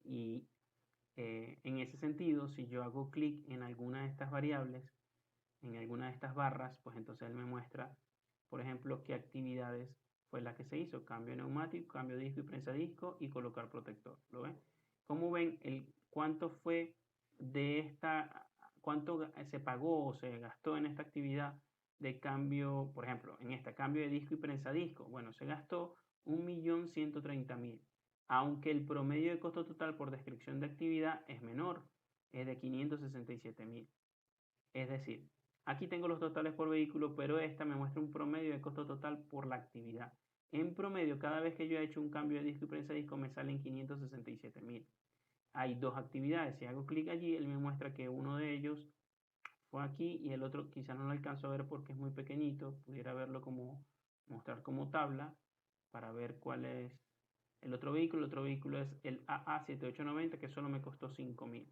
Y en ese sentido, si yo hago clic en alguna de estas variables, en alguna de estas barras, pues entonces él me muestra, por ejemplo, qué actividades fue la que se hizo. Cambio de neumático, cambio de disco y prensa disco y colocar protector. ¿Lo ven? ¿Cómo ven cuánto fue de esta, cuánto se pagó o se gastó en esta actividad de cambio, por ejemplo, en esta cambio de disco y prensa disco? Bueno, se gastó 1.130.000, aunque el promedio de costo total por descripción de actividad es menor, es de 567.000. Es decir, aquí tengo los totales por vehículo, pero esta me muestra un promedio de costo total por la actividad. En promedio, cada vez que yo he hecho un cambio de disco y prensa disco, me salen 567.000. Hay dos actividades. Si hago clic allí, él me muestra que uno de ellos fue aquí y el otro quizá no lo alcanzo a ver porque es muy pequeñito. Pudiera verlo como, mostrar como tabla para ver cuál es el otro vehículo. El otro vehículo es el AA7890, que solo me costó 5.000.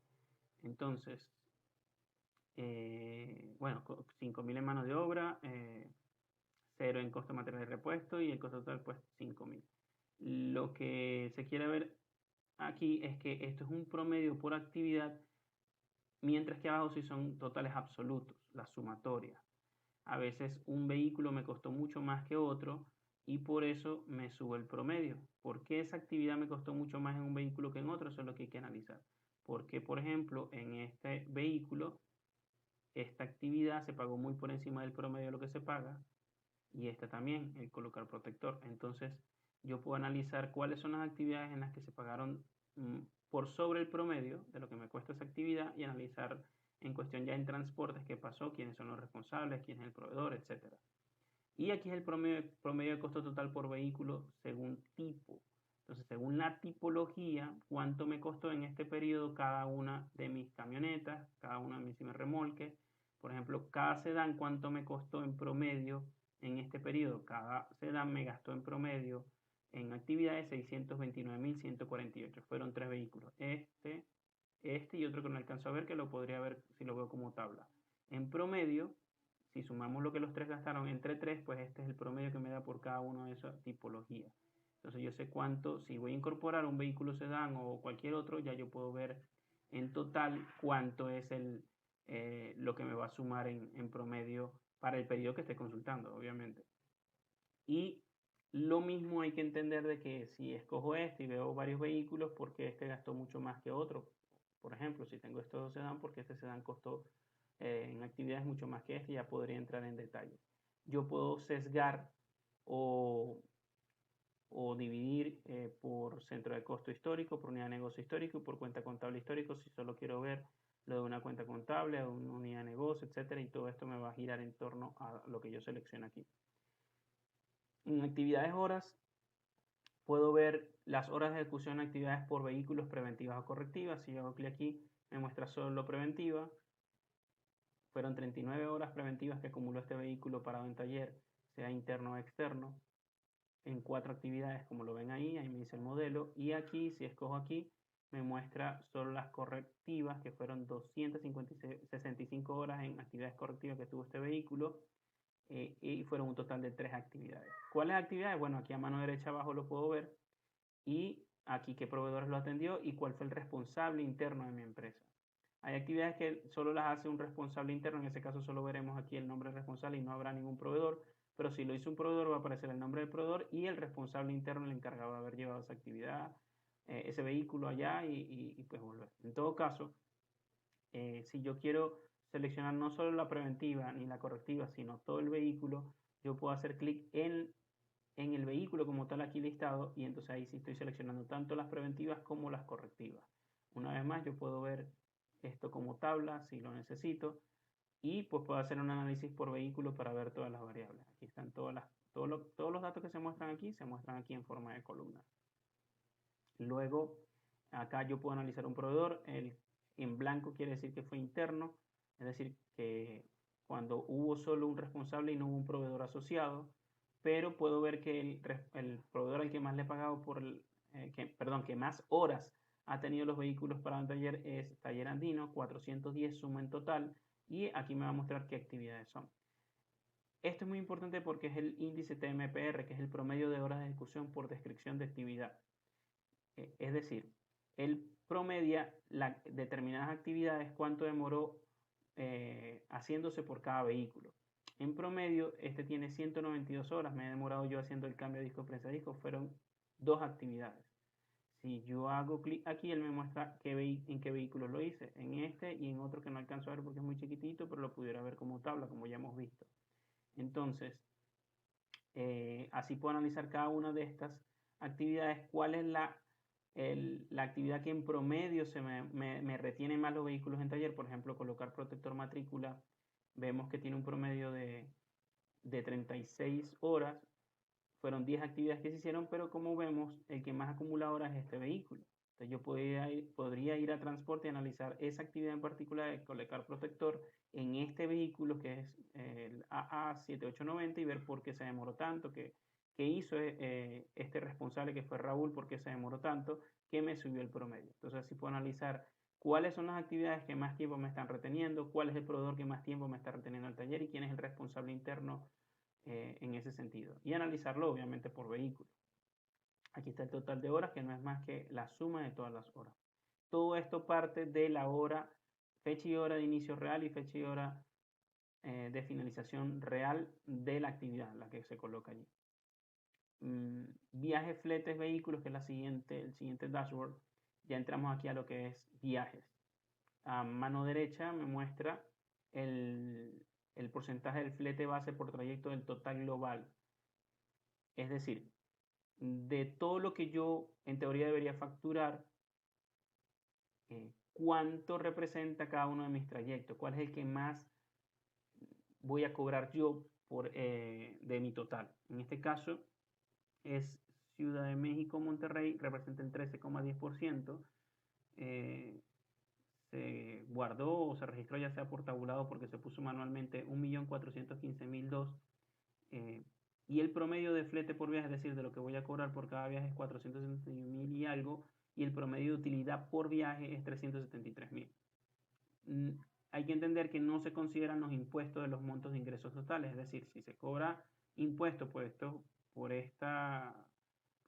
Entonces, bueno, 5.000 en mano de obra, 0 en costo de material de repuesto y el costo total pues 5.000. Lo que se quiere ver aquí es que esto es un promedio por actividad, mientras que abajo sí son totales absolutos, la sumatoria. A veces un vehículo me costó mucho más que otro y por eso me sube el promedio. ¿Por qué esa actividad me costó mucho más en un vehículo que en otro? Eso es lo que hay que analizar. Porque, por ejemplo, en este vehículo esta actividad se pagó muy por encima del promedio de lo que se paga y esta también, el colocar protector. Entonces yo puedo analizar cuáles son las actividades en las que se pagaron por sobre el promedio de lo que me cuesta esa actividad y analizar en cuestión ya en transportes qué pasó, quiénes son los responsables, quién es el proveedor, etc. Y aquí es el promedio de costo total por vehículo según tipo. Entonces, según la tipología, cuánto me costó en este periodo cada una de mis camionetas, cada una de mis remolques. Por ejemplo, cada sedán, cuánto me costó en promedio en este periodo. Cada sedán me gastó en promedio en actividades 629.148. Fueron 3 vehículos. Este y otro que no alcanzo a ver, que lo podría ver si lo veo como tabla. En promedio, si sumamos lo que los tres gastaron entre 3, pues este es el promedio que me da por cada una de esas tipologías. Entonces yo sé cuánto, si voy a incorporar un vehículo sedán o cualquier otro, ya yo puedo ver en total cuánto es lo que me va a sumar en promedio para el periodo que esté consultando, obviamente. Y lo mismo hay que entender de que si escojo este y veo varios vehículos, porque este gastó mucho más que otro. Por ejemplo, si tengo estos dos sedán, porque este sedán costó en actividades mucho más que este, ya podría entrar en detalle. Yo puedo sesgar o dividir por centro de costo histórico, por unidad de negocio histórico y por cuenta contable histórico, si solo quiero ver lo de una cuenta contable, o una unidad de negocio, etcétera, y todo esto me va a girar en torno a lo que yo selecciono aquí. En actividades horas, puedo ver las horas de ejecución de actividades por vehículos preventivas o correctivas. Si yo hago clic aquí, me muestra solo preventiva. fueron 39 horas preventivas que acumuló este vehículo parado en taller, sea interno o externo, en 4 actividades, como lo ven ahí me dice el modelo, y aquí, si escojo aquí, me muestra solo las correctivas, que fueron 265 horas en actividades correctivas que tuvo este vehículo, y fueron un total de 3 actividades. ¿Cuáles actividades? Bueno, aquí a mano derecha abajo lo puedo ver, y aquí qué proveedores lo atendió y cuál fue el responsable interno de mi empresa. Hay actividades que solo las hace un responsable interno, en ese caso solo veremos aquí el nombre del responsable y no habrá ningún proveedor, pero si lo hizo un proveedor va a aparecer el nombre del proveedor y el responsable interno, el encargado de haber llevado esa actividad, ese vehículo allá y pues volver. En todo caso, si yo quiero seleccionar no solo la preventiva ni la correctiva, sino todo el vehículo, yo puedo hacer clic en el vehículo como tal aquí listado y entonces ahí sí estoy seleccionando tanto las preventivas como las correctivas. Una vez más yo puedo ver esto como tabla si lo necesito y pues puedo hacer un análisis por vehículo para ver todas las variables. Aquí están todos los datos que se muestran aquí en forma de columna. Luego acá yo puedo analizar un proveedor, en blanco quiere decir que fue interno, es decir que cuando hubo solo un responsable y no hubo un proveedor asociado, pero puedo ver que el proveedor al que más le he pagado que más horas ha tenido los vehículos para un taller es Taller Andino, 410 suma en total, y aquí me va a mostrar qué actividades son. Esto es muy importante porque es el índice TMPR, que es el promedio de horas de ejecución por descripción de actividad. Es decir, él promedia determinadas actividades, cuánto demoró haciéndose por cada vehículo. En promedio, este tiene 192 horas. Me he demorado yo haciendo el cambio de disco prensa disco. Fueron 2 actividades. Si yo hago clic aquí, él me muestra en qué vehículo lo hice. En este y en otro que no alcanzo a ver porque es muy chiquitito, pero lo pudiera ver como tabla, como ya hemos visto. Entonces, así puedo analizar cada una de estas actividades, cuál es la actividad que en promedio me retiene más los vehículos en taller. Por ejemplo, colocar protector matrícula, vemos que tiene un promedio de 36 horas. Fueron 10 actividades que se hicieron, pero como vemos, el que más acumula horas es este vehículo. Entonces yo podría ir a transporte y analizar esa actividad en particular de colocar protector en este vehículo que es el AA7890 y ver por qué se demoró tanto, qué hizo este responsable que fue Raúl, por qué se demoró tanto, que me subió el promedio. Entonces así puedo analizar cuáles son las actividades que más tiempo me están reteniendo, cuál es el proveedor que más tiempo me está reteniendo el taller y quién es el responsable interno en ese sentido. Y analizarlo obviamente por vehículo. Aquí está el total de horas, que no es más que la suma de todas las horas. Todo esto parte de la hora, fecha y hora de inicio real y fecha y hora de finalización real de la actividad, la que se coloca allí. Viajes, fletes, vehículos, que es el siguiente dashboard. Ya entramos aquí a lo que es viajes. A mano derecha me muestra el porcentaje del flete base por trayecto del total global. Es decir, de todo lo que yo en teoría debería facturar, cuánto representa cada uno de mis trayectos, cuál es el que más voy a cobrar yo de mi total. En este caso es Ciudad de México, Monterrey, representa el 13,10%. Se guardó o se registró ya sea por tabulado porque se puso manualmente 1.415.002. Y el promedio de flete por viaje, es decir, de lo que voy a cobrar por cada viaje es 471.000 y algo, y el promedio de utilidad por viaje es 373.000. Hay que entender que no se consideran los impuestos de los montos de ingresos totales, es decir, si se cobra impuestos por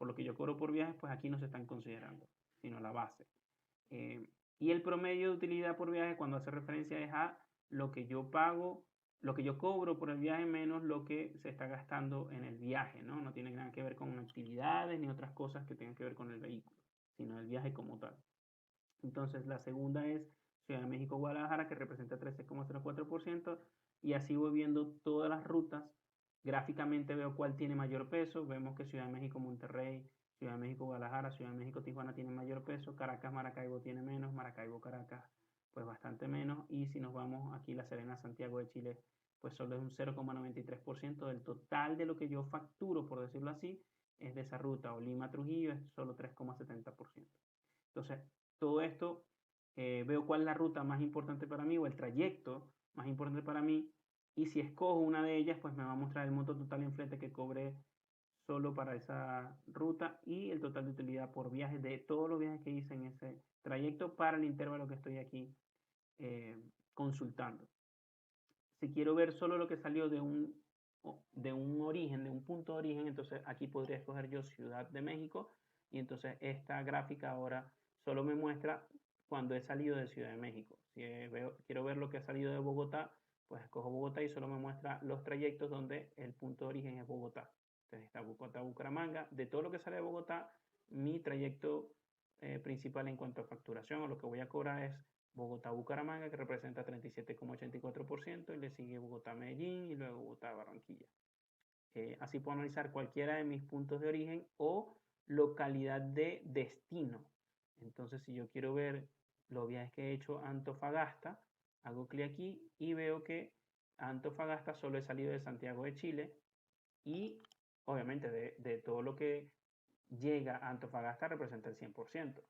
lo que yo cobro por viaje, pues aquí no se están considerando, sino la base. Y el promedio de utilidad por viaje, cuando hace referencia, es a lo que yo pago, lo que yo cobro por el viaje menos lo que se está gastando en el viaje, ¿no? No tiene nada que ver con actividades ni otras cosas que tengan que ver con el vehículo, sino el viaje como tal. Entonces, la segunda es Ciudad de México, Guadalajara, que representa 13,04%, y así voy viendo todas las rutas. Gráficamente veo cuál tiene mayor peso. Vemos que Ciudad de México, Monterrey, Ciudad de México, Guadalajara, Ciudad de México, Tijuana tienen mayor peso. Caracas, Maracaibo tiene menos. Maracaibo, Caracas, pues bastante menos. Y si nos vamos aquí, La Serena, Santiago de Chile, pues solo es un 0,93% del total de lo que yo facturo, por decirlo así, es de esa ruta. O Lima, Trujillo es solo 3,70%. Entonces, todo esto, veo cuál es la ruta más importante para mí o el trayecto más importante para mí. Y si escojo una de ellas, pues me va a mostrar el monto total en flete que cobré solo para esa ruta y el total de utilidad por viaje de todos los viajes que hice en ese trayecto para el intervalo que estoy aquí consultando. Si quiero ver solo lo que salió de un origen, de un punto de origen, entonces aquí podría escoger yo Ciudad de México y entonces esta gráfica ahora solo me muestra cuando he salido de Ciudad de México. Si quiero ver lo que ha salido de Bogotá, pues escojo Bogotá y solo me muestra los trayectos donde el punto de origen es Bogotá. Entonces está Bogotá-Bucaramanga. De todo lo que sale de Bogotá, mi trayecto principal en cuanto a facturación o lo que voy a cobrar es Bogotá-Bucaramanga, que representa 37,84%, y le sigue Bogotá-Medellín y luego Bogotá-Barranquilla. Así puedo analizar cualquiera de mis puntos de origen o localidad de destino. Entonces, si yo quiero ver los viajes que he hecho a Antofagasta, hago clic aquí y veo que a Antofagasta solo he salido de Santiago de Chile y obviamente de todo lo que llega a Antofagasta representa el 100%,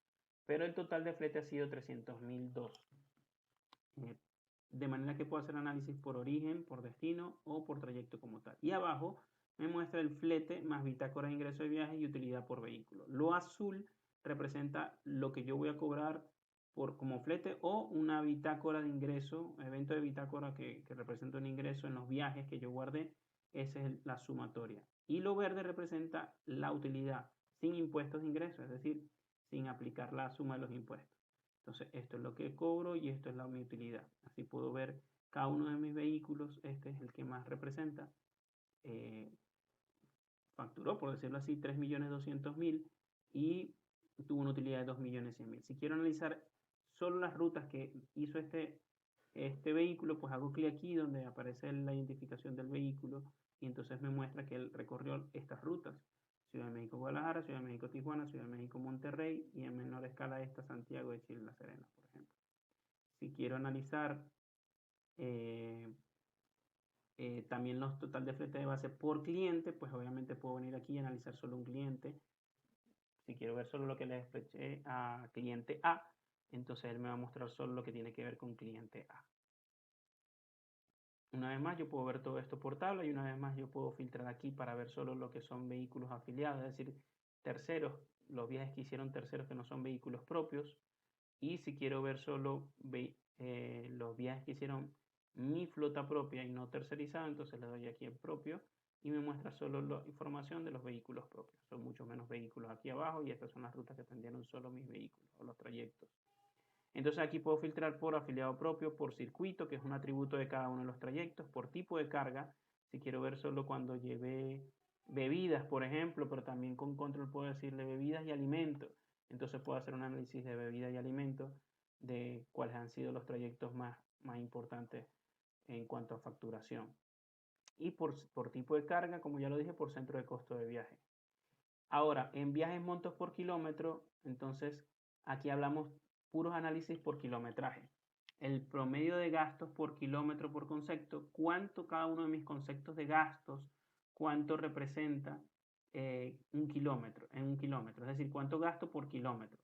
pero el total de flete ha sido 300.002. De manera que puedo hacer análisis por origen, por destino o por trayecto como tal. Y abajo me muestra el flete más bitácora de ingreso de viaje y utilidad por vehículo. Lo azul representa lo que yo voy a cobrar como flete o una bitácora de ingreso, evento de bitácora que representa un ingreso en los viajes que yo guardé. Esa es la sumatoria. Y lo verde representa la utilidad sin impuestos de ingreso, es decir, sin aplicar la suma de los impuestos. Entonces, esto es lo que cobro y esto es mi utilidad. Así puedo ver cada uno de mis vehículos. Este es el que más representa. Facturó, por decirlo así, 3.200.000 y tuvo una utilidad de 2.100.000. Si quiero analizar solo las rutas que hizo este vehículo, pues hago clic aquí donde aparece la identificación del vehículo y entonces me muestra que él recorrió estas rutas. Ciudad de México, Guadalajara, Ciudad de México, Tijuana, Ciudad de México, Monterrey y en menor escala esta Santiago de Chile, La Serena, por ejemplo. Si quiero analizar también los total de flete de base por cliente, pues obviamente puedo venir aquí y analizar solo un cliente. Si quiero ver solo lo que le despleché a cliente A, entonces él me va a mostrar solo lo que tiene que ver con cliente A. Una vez más yo puedo ver todo esto por tabla y una vez más yo puedo filtrar aquí para ver solo lo que son vehículos afiliados, es decir, terceros, los viajes que hicieron terceros que no son vehículos propios. Y si quiero ver solo los viajes que hicieron mi flota propia y no tercerizada, entonces le doy aquí en propio y me muestra solo la información de los vehículos propios. Son muchos menos vehículos aquí abajo y estas son las rutas que atendieron solo mis vehículos o los trayectos. Entonces aquí puedo filtrar por afiliado propio, por circuito, que es un atributo de cada uno de los trayectos, por tipo de carga, si quiero ver solo cuando llevé bebidas, por ejemplo, pero también con control puedo decirle bebidas y alimentos. Entonces puedo hacer un análisis de bebidas y alimentos de cuáles han sido los trayectos más importantes en cuanto a facturación. Y por tipo de carga, como ya lo dije, por centro de costo de viaje. Ahora, en viajes montos por kilómetro, entonces aquí hablamos puros análisis por kilometraje. El promedio de gastos por kilómetro por concepto, cuánto cada uno de mis conceptos de gastos, cuánto representa un kilómetro, en un kilómetro, es decir, cuánto gasto por kilómetro.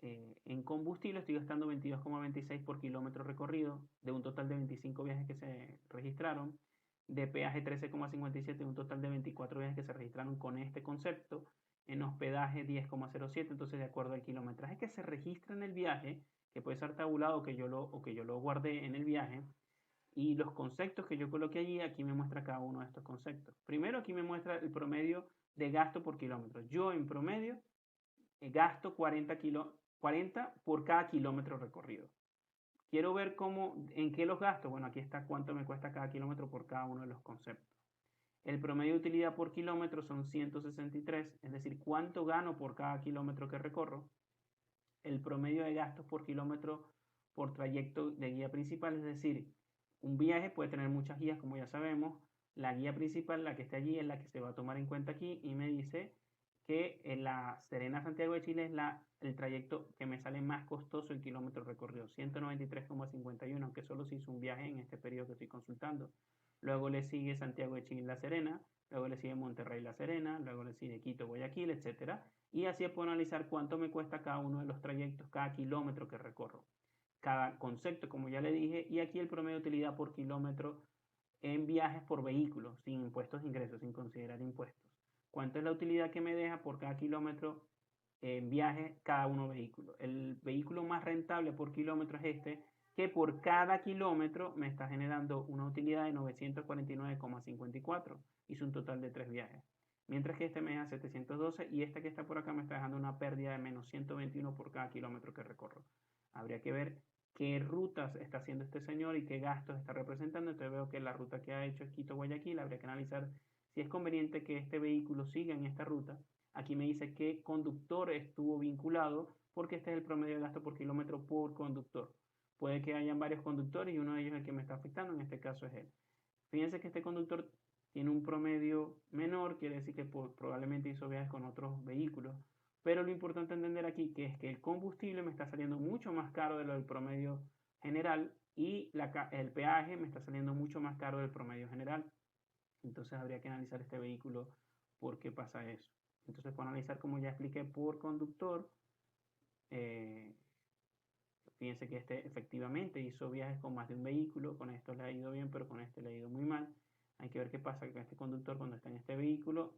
En combustible estoy gastando 22,26 por kilómetro recorrido, de un total de 25 viajes que se registraron, de peaje 13,57 de un total de 24 viajes que se registraron con este concepto, en hospedaje 10,07, entonces de acuerdo al kilometraje que se registra en el viaje, que puede ser tabulado o que yo lo guardé en el viaje, y los conceptos que yo coloqué allí, aquí me muestra cada uno de estos conceptos. Primero aquí me muestra el promedio de gasto por kilómetro. Yo en promedio gasto 40 por cada kilómetro recorrido. Quiero ver en qué los gasto. Bueno, aquí está cuánto me cuesta cada kilómetro por cada uno de los conceptos. El promedio de utilidad por kilómetro son 163, es decir, cuánto gano por cada kilómetro que recorro. El promedio de gastos por kilómetro por trayecto de guía principal, es decir, un viaje puede tener muchas guías, como ya sabemos. La guía principal, la que está allí, es la que se va a tomar en cuenta aquí y me dice que en la Serena-Santiago de Chile es el trayecto que me sale más costoso el kilómetro recorrido, 193,51, aunque solo se hizo un viaje en este periodo que estoy consultando. Luego le sigue Santiago de Chile-La Serena, luego le sigue Monterrey-La Serena, luego le sigue Quito-Guayaquil, etc. Y así puedo analizar cuánto me cuesta cada uno de los trayectos, cada kilómetro que recorro. cada concepto, como ya le dije, y aquí el promedio de utilidad por kilómetro en viajes por vehículo, sin impuestos de ingresos, sin considerar impuestos. ¿Cuánto es la utilidad que me deja por cada kilómetro en viaje cada uno vehículo? El vehículo más rentable por kilómetro es este, que por cada kilómetro me está generando una utilidad de 949,54. Hizo un total de 3 viajes. Mientras que este me deja 712 y este que está por acá me está dejando una pérdida de menos 121 por cada kilómetro que recorro. Habría que ver qué rutas está haciendo este señor y qué gastos está representando. Entonces veo que la ruta que ha hecho es Quito-Guayaquil. Habría que analizar si es conveniente que este vehículo siga en esta ruta. Aquí me dice qué conductor estuvo vinculado, porque este es el promedio de gasto por kilómetro por conductor. Puede que hayan varios conductores y uno de ellos es el que me está afectando, en este caso es él. Fíjense que este conductor tiene un promedio menor, quiere decir que probablemente hizo viajes con otros vehículos, pero lo importante entender aquí que es que el combustible me está saliendo mucho más caro de lo del promedio general y el peaje me está saliendo mucho más caro del promedio general. Entonces habría que analizar este vehículo por qué pasa eso. Entonces, para analizar, como ya expliqué, por conductor, fíjense que este efectivamente hizo viajes con más de un vehículo, con esto le ha ido bien, pero con este le ha ido muy mal. Hay que ver qué pasa con este conductor cuando está en este vehículo.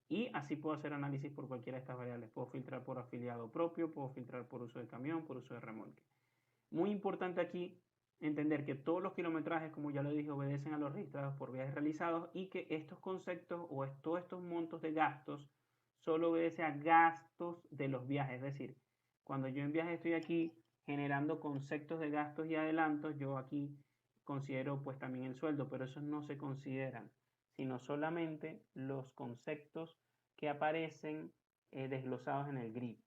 Y así puedo hacer análisis por cualquiera de estas variables. Puedo filtrar por afiliado propio, puedo filtrar por uso de camión, por uso de remolque. Muy importante aquí entender que todos los kilometrajes, como ya lo dije, obedecen a los registrados por viajes realizados y que estos conceptos o todos estos montos de gastos solo obedecen a gastos de los viajes. Es decir, cuando yo en viaje estoy aquí generando conceptos de gastos y adelantos, yo aquí considero pues también el sueldo, pero esos no se consideran, sino solamente los conceptos que aparecen desglosados en el grid.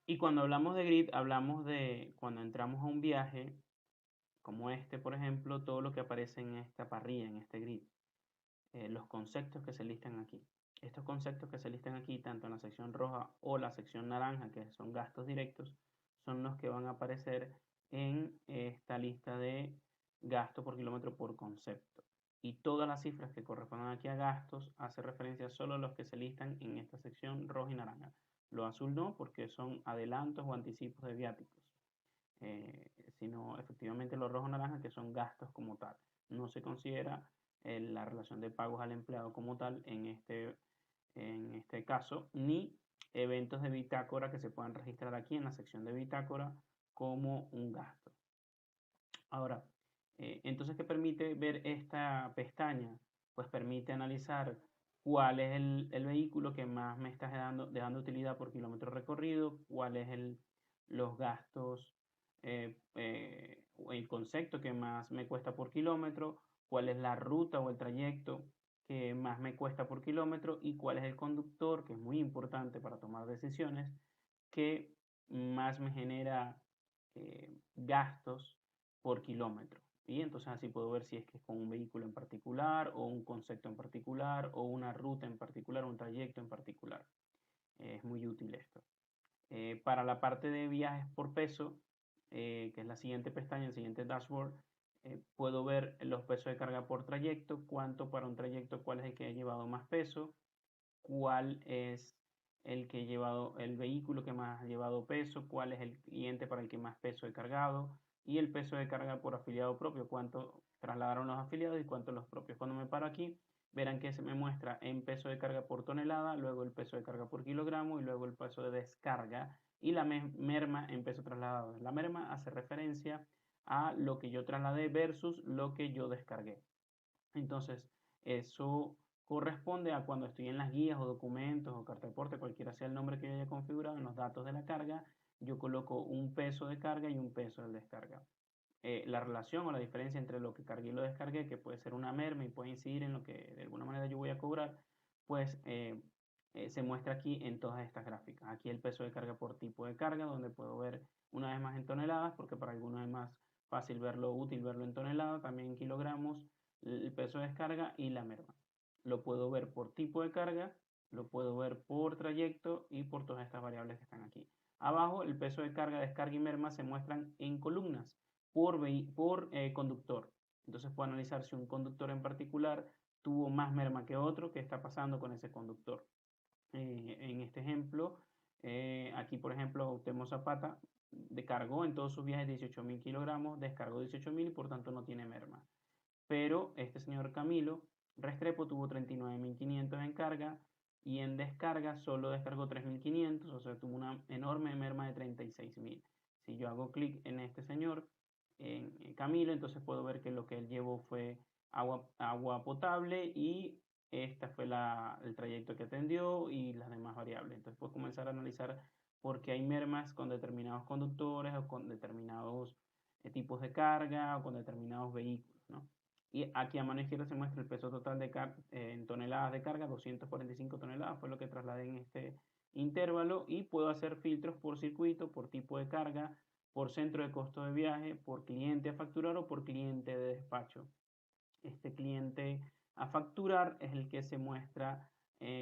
Y cuando hablamos de grid, hablamos de cuando entramos a un viaje, como este, por ejemplo, todo lo que aparece en esta parrilla, en este grid, los conceptos que se listan aquí. Estos conceptos que se listan aquí, tanto en la sección roja o la sección naranja, que son gastos directos, son los que van a aparecer en esta lista de gasto por kilómetro por concepto. Y todas las cifras que corresponden aquí a gastos hace referencia solo a los que se listan en esta sección roja y naranja. Lo azul no, porque son adelantos o anticipos de viáticos, sino efectivamente los rojo naranja, que son gastos como tal. No se considera la relación de pagos al empleado como tal en este caso, ni eventos de bitácora que se puedan registrar aquí en la sección de bitácora como un gasto. Ahora, entonces, ¿qué permite ver esta pestaña? Pues permite analizar cuál es el vehículo que más me está dando utilidad por kilómetro recorrido, cuál es los gastos o el concepto que más me cuesta por kilómetro, cuál es la ruta o el trayecto que más me cuesta por kilómetro y cuál es el conductor, que es muy importante para tomar decisiones, que más me genera gastos por kilómetro. Y entonces así puedo ver si es que es con un vehículo en particular o un concepto en particular o una ruta en particular, un trayecto en particular. Es muy útil esto. Para la parte de viajes por peso, que es la siguiente pestaña, el siguiente dashboard, puedo ver los pesos de carga por trayecto, cuánto para un trayecto, cuál es el que ha llevado más peso, cuál es el que ha llevado el vehículo que más ha llevado peso, cuál es el cliente para el que más peso he cargado y el peso de carga por afiliado propio, cuánto trasladaron los afiliados y cuánto los propios. Cuando me paro aquí, verán que se me muestra en peso de carga por tonelada, luego el peso de carga por kilogramo y luego el peso de descarga y la merma en peso trasladado. La merma hace referencia a lo que yo trasladé versus lo que yo descargué. Entonces, eso corresponde a cuando estoy en las guías o documentos o carta de porte, cualquiera sea el nombre que yo haya configurado, en los datos de la carga, yo coloco un peso de carga y un peso de descarga. La relación o la diferencia entre lo que cargué y lo descargué, que puede ser una merma y puede incidir en lo que de alguna manera yo voy a cobrar, pues se muestra aquí en todas estas gráficas. Aquí el peso de carga por tipo de carga, donde puedo ver una vez más en toneladas, porque para algunos es más fácil verlo, útil verlo en toneladas, también en kilogramos, el peso de descarga y la merma. Lo puedo ver por tipo de carga, lo puedo ver por trayecto y por todas estas variables que están aquí. Abajo el peso de carga, descarga y merma se muestran en columnas por conductor. Entonces puedo analizar si un conductor en particular tuvo más merma que otro, qué está pasando con ese conductor. En este ejemplo, aquí por ejemplo Temo Zapata descargó en todos sus viajes 18.000 kilogramos, descargó 18.000 y por tanto no tiene merma. Pero este señor Camilo Restrepo tuvo 39.500 en carga y en descarga solo descargó 3.500, o sea, tuvo una enorme merma de 36.000. Si yo hago clic en este señor, en Camilo, entonces puedo ver que lo que él llevó fue agua potable y esta fue el trayecto que atendió y las demás variables. Entonces puedo comenzar a analizar por qué hay mermas con determinados conductores o con determinados tipos de carga o con determinados vehículos, ¿no? Y aquí a mano izquierda se muestra el peso total en toneladas de carga, 245 toneladas, fue lo que trasladé en este intervalo y puedo hacer filtros por circuito, por tipo de carga, por centro de costo de viaje, por cliente a facturar o por cliente de despacho. Este cliente a facturar es el que se muestra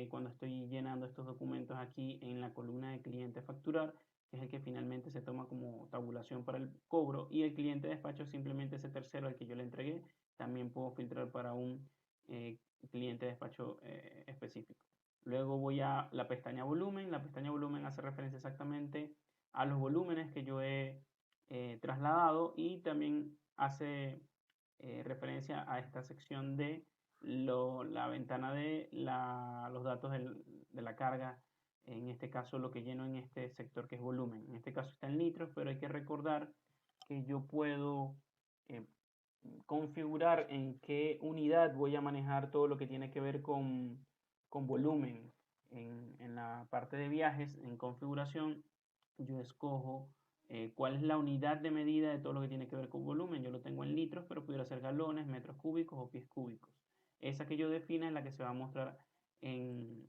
cuando estoy llenando estos documentos aquí en la columna de cliente a facturar, que es el que finalmente se toma como tabulación para el cobro, y el cliente de despacho es simplemente ese tercero al que yo le entregué. También puedo filtrar para un cliente de despacho específico. Luego voy a la pestaña volumen. La pestaña volumen hace referencia exactamente a los volúmenes que yo he trasladado y también hace referencia a esta sección de la ventana de los datos de la carga, en este caso lo que lleno en este sector que es volumen. En este caso está en litros, pero hay que recordar que yo puedo eh, configurar en qué unidad voy a manejar todo lo que tiene que ver con volumen. En la parte de viajes, en configuración, yo escojo cuál es la unidad de medida de todo lo que tiene que ver con volumen. Yo lo tengo en litros, pero pudiera ser galones, metros cúbicos o pies cúbicos. Esa que yo defina es la que se va a mostrar en,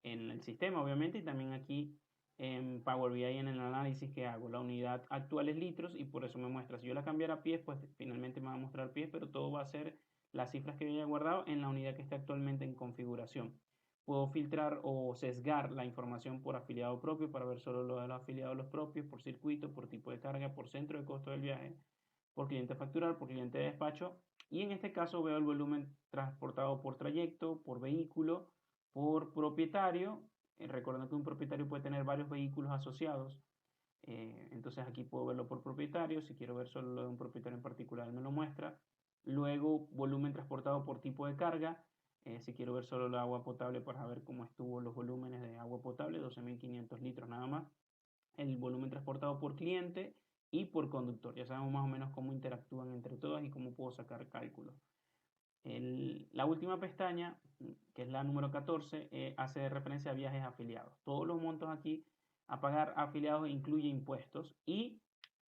en el sistema, obviamente, y también aquí en Power BI en el análisis que hago. La unidad actual es litros y por eso me muestra. Si yo la cambiara a pies, pues finalmente me va a mostrar pies, pero todo va a ser las cifras que yo haya guardado en la unidad que está actualmente en configuración. Puedo filtrar o sesgar la información por afiliado propio para ver solo lo de los afiliados los propios, por circuito, por tipo de carga, por centro de costo del viaje, por cliente facturar, por cliente de despacho. Y en este caso veo el volumen transportado por trayecto, por vehículo, por propietario. Recordando que un propietario puede tener varios vehículos asociados. Entonces aquí puedo verlo por propietario. Si quiero ver solo lo de un propietario en particular, me lo muestra. Luego, volumen transportado por tipo de carga. Si quiero ver solo el agua potable para ver cómo estuvo los volúmenes de agua potable, 12.500 litros nada más. El volumen transportado por cliente y por conductor. Ya sabemos más o menos cómo interactúan entre todas y cómo puedo sacar cálculos. La última pestaña, que es la número 14, hace referencia a viajes afiliados. Todos los montos aquí a pagar afiliados incluye impuestos y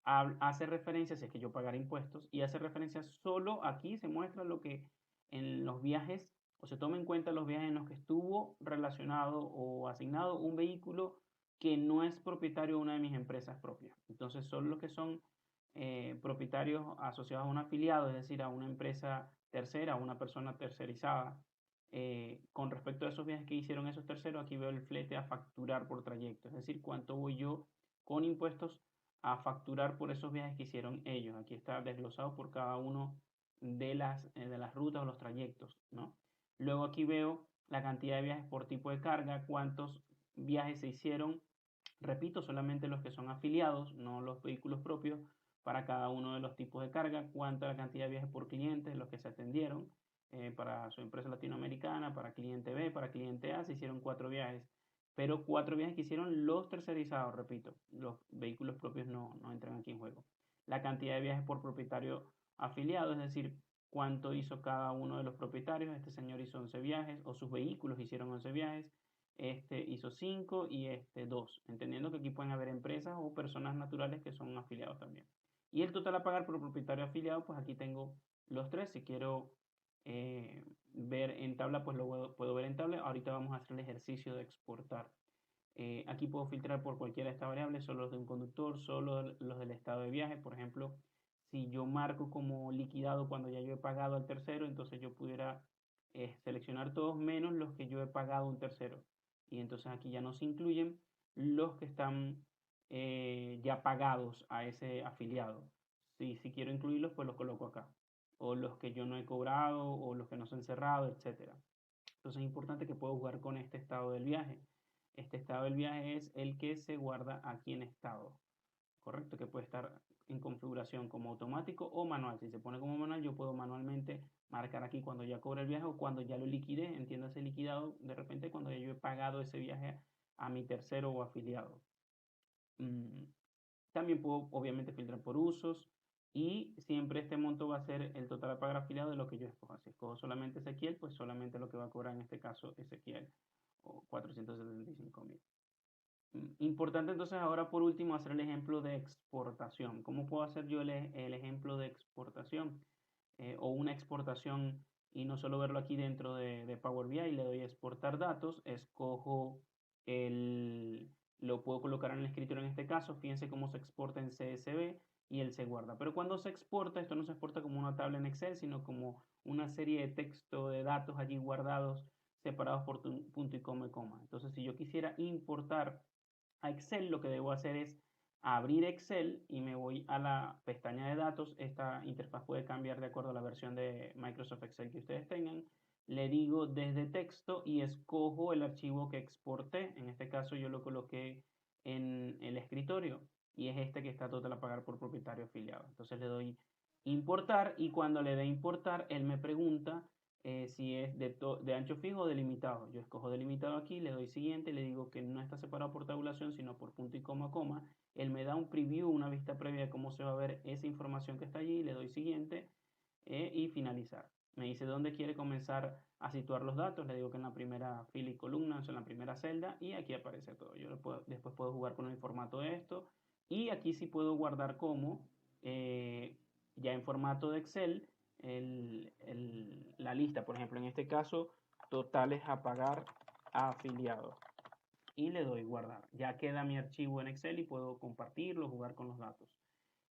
hace referencia, si es que yo pagara impuestos, y hace referencia solo aquí, se muestra lo que en los viajes, o se toma en cuenta los viajes en los que estuvo relacionado o asignado un vehículo que no es propietario de una de mis empresas propias. Entonces, solo los que son propietarios asociados a un afiliado, es decir, a una empresa tercera, a una persona tercerizada. Con respecto a esos viajes que hicieron esos terceros, aquí veo el flete a facturar por trayecto, es decir, cuánto voy yo con impuestos a facturar por esos viajes que hicieron ellos. Aquí está desglosado por cada uno de las rutas o los trayectos, ¿no? Luego aquí veo la cantidad de viajes por tipo de carga, cuántos viajes se hicieron, repito, solamente los que son afiliados, no los vehículos propios, para cada uno de los tipos de carga, cuánta la cantidad de viajes por cliente, los que se atendieron, para su empresa latinoamericana, para cliente B, para cliente A, se hicieron 4 viajes, pero 4 viajes que hicieron los tercerizados, repito, los vehículos propios no entran aquí en juego. La cantidad de viajes por propietario afiliado, es decir, cuánto hizo cada uno de los propietarios. Este señor hizo 11 viajes, o sus vehículos hicieron 11 viajes, este hizo 5 y este 2, entendiendo que aquí pueden haber empresas o personas naturales que son afiliados también. Y el total a pagar por propietario afiliado, pues aquí tengo los 3. Si quiero ver en tabla, pues lo puedo ver en tabla. Ahorita vamos a hacer el ejercicio de exportar. Aquí puedo filtrar por cualquiera de estas variables, solo los de un conductor, solo los del estado de viaje. Por ejemplo, si yo marco como liquidado cuando ya yo he pagado al tercero, entonces yo pudiera seleccionar todos menos los que yo he pagado a un tercero. Y entonces aquí ya no se incluyen los que están ya pagados a ese afiliado. Si quiero incluirlos, pues los coloco acá. O los que yo no he cobrado, o los que no se han cerrado, etcétera. Entonces es importante que puedo jugar con este estado del viaje. Este estado del viaje es el que se guarda aquí en estado. ¿correcto? Que puede estar en configuración como automático o manual. Si se pone como manual, yo puedo manualmente marcar aquí cuando ya cobre el viaje o cuando ya lo liquidé, entiéndase liquidado, de repente cuando ya yo he pagado ese viaje a mi tercero o afiliado. También puedo obviamente filtrar por usos y siempre este monto va a ser el total a pagar afiliado de lo que yo escoja. Si escojo solamente Ezequiel, pues solamente lo que va a cobrar en este caso Ezequiel o 475.000. Importante entonces ahora por último hacer el ejemplo de exportación. ¿Cómo puedo hacer yo el ejemplo de exportación o una exportación y no solo verlo aquí dentro de Power BI? Le doy a exportar datos, escojo lo puedo colocar en el escritorio en este caso, fíjense cómo se exporta en CSV y él se guarda. Pero cuando se exporta, esto no se exporta como una tabla en Excel, sino como una serie de texto, de datos allí guardados, separados por punto y coma. Entonces, si yo quisiera importar a Excel, lo que debo hacer es abrir Excel y me voy a la pestaña de datos. Esta interfaz puede cambiar de acuerdo a la versión de Microsoft Excel que ustedes tengan. Le digo desde texto y escojo el archivo que exporté. En este caso yo lo coloqué en el escritorio y es este que está total a pagar por propietario afiliado. Entonces le doy importar y cuando le dé importar, él me pregunta si es de ancho fijo o delimitado. Yo escojo delimitado aquí, le doy siguiente, le digo que no está separado por tabulación, sino por punto y coma. Él me da un preview, una vista previa de cómo se va a ver esa información que está allí, le doy siguiente y finalizar. Me dice dónde quiere comenzar a situar los datos, le digo que en la primera fila y columna, o sea, en la primera celda, y aquí aparece todo. Yo después puedo jugar con el formato de esto, y aquí sí puedo guardar como, ya en formato de Excel, la lista, por ejemplo, en este caso, totales a pagar a afiliados. Y le doy guardar. Ya queda mi archivo en Excel y puedo compartirlo, jugar con los datos.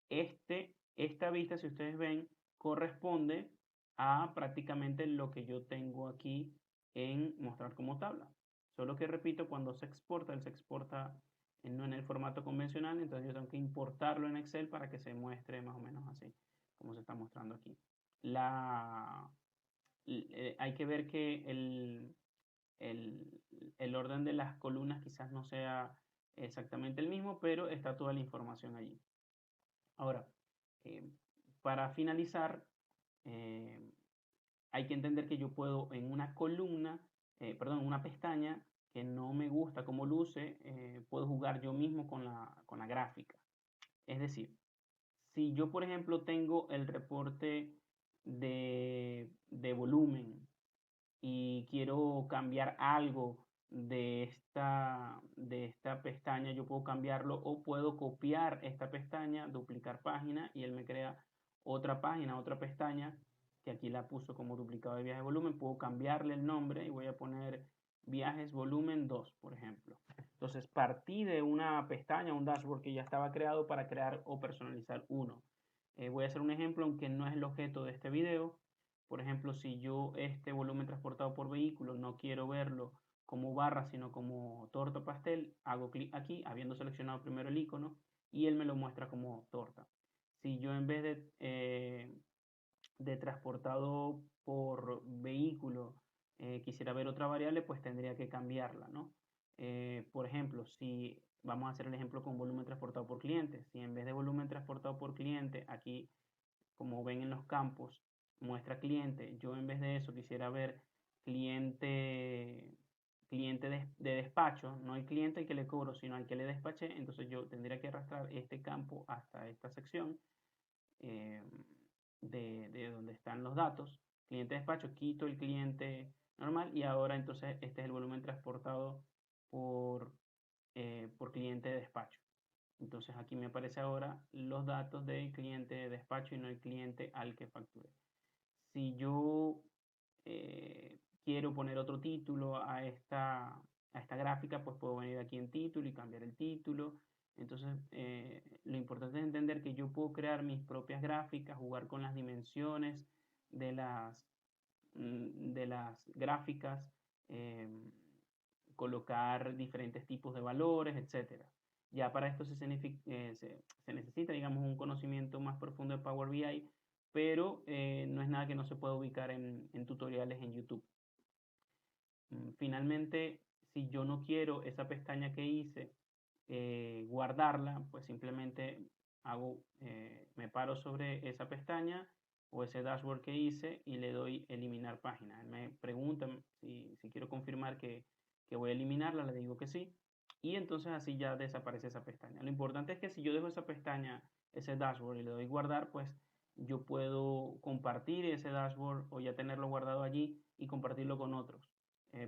Esta vista, si ustedes ven, corresponde a prácticamente lo que yo tengo aquí en mostrar como tabla. Solo que repito, cuando se exporta, él se exporta no en el formato convencional, entonces yo tengo que importarlo en Excel para que se muestre más o menos así, como se está mostrando aquí. Hay que ver que el orden de las columnas quizás no sea exactamente el mismo, pero está toda la información allí. Ahora, eh, para finalizar, eh, hay que entender que yo puedo en una columna, perdón, en una pestaña que no me gusta cómo luce, puedo jugar yo mismo con la gráfica. Es decir, si yo, por ejemplo, tengo el reporte de volumen y quiero cambiar algo de esta pestaña, yo puedo cambiarlo o puedo copiar esta pestaña, duplicar página y él me crea otra página, otra pestaña, que aquí la puso como duplicado de viaje volumen. Puedo cambiarle el nombre y voy a poner viajes volumen 2, por ejemplo. Entonces partí de una pestaña, un dashboard que ya estaba creado para crear o personalizar uno. Voy a hacer un ejemplo, aunque no es el objeto de este video. Por ejemplo, si yo este volumen transportado por vehículo no quiero verlo como barra, sino como torta pastel, hago clic aquí, habiendo seleccionado primero el icono, y él me lo muestra como torta. Si yo en vez de transportado por vehículo quisiera ver otra variable, pues tendría que cambiarla, ¿no? Por ejemplo, si vamos a hacer el ejemplo con volumen transportado por cliente, si en vez de volumen transportado por cliente, aquí, como ven en los campos, muestra cliente, yo en vez de eso quisiera ver cliente, cliente de despacho, no el cliente al que le cobro, sino al que le despaché, entonces yo tendría que arrastrar este campo hasta esta sección eh, de donde están los datos. Cliente despacho, quito el cliente normal y ahora entonces este es el volumen transportado por cliente de despacho. Entonces aquí me aparece ahora los datos del cliente de despacho y no el cliente al que facture. Si yo quiero poner otro título a esta gráfica, pues puedo venir aquí en título y cambiar el título. Entonces, lo importante es entender que yo puedo crear mis propias gráficas, jugar con las dimensiones de las gráficas, colocar diferentes tipos de valores, etcétera. Ya para esto se necesita, digamos, un conocimiento más profundo de Power BI, pero no es nada que no se pueda ubicar en tutoriales en YouTube. Finalmente, si yo no quiero esa pestaña que hice guardarla, pues simplemente me paro sobre esa pestaña o ese dashboard que hice y le doy eliminar página. Él me pregunta si quiero confirmar que voy a eliminarla, le digo que sí. Y entonces así ya desaparece esa pestaña. Lo importante es que si yo dejo esa pestaña, ese dashboard y le doy guardar, pues yo puedo compartir ese dashboard o ya tenerlo guardado allí y compartirlo con otros.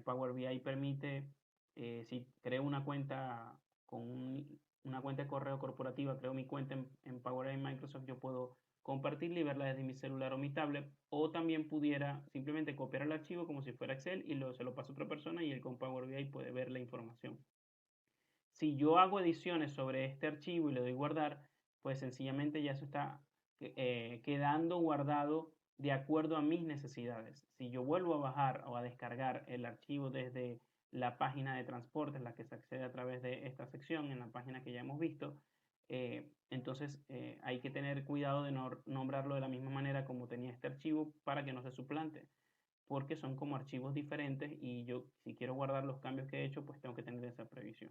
Power BI permite, si creo una cuenta una cuenta de correo corporativa, creo mi cuenta en Power BI Microsoft, yo puedo compartirla y verla desde mi celular o mi tablet, o también pudiera simplemente copiar el archivo como si fuera Excel y se lo paso a otra persona y él con Power BI puede ver la información. Si yo hago ediciones sobre este archivo y le doy guardar, pues sencillamente ya eso está quedando guardado de acuerdo a mis necesidades. Si yo vuelvo a bajar o a descargar el archivo desde la página de transportes, la que se accede a través de esta sección, en la página que ya hemos visto, entonces hay que tener cuidado de no nombrarlo de la misma manera como tenía este archivo para que no se suplante, porque son como archivos diferentes y yo si quiero guardar los cambios que he hecho, pues tengo que tener esa previsión.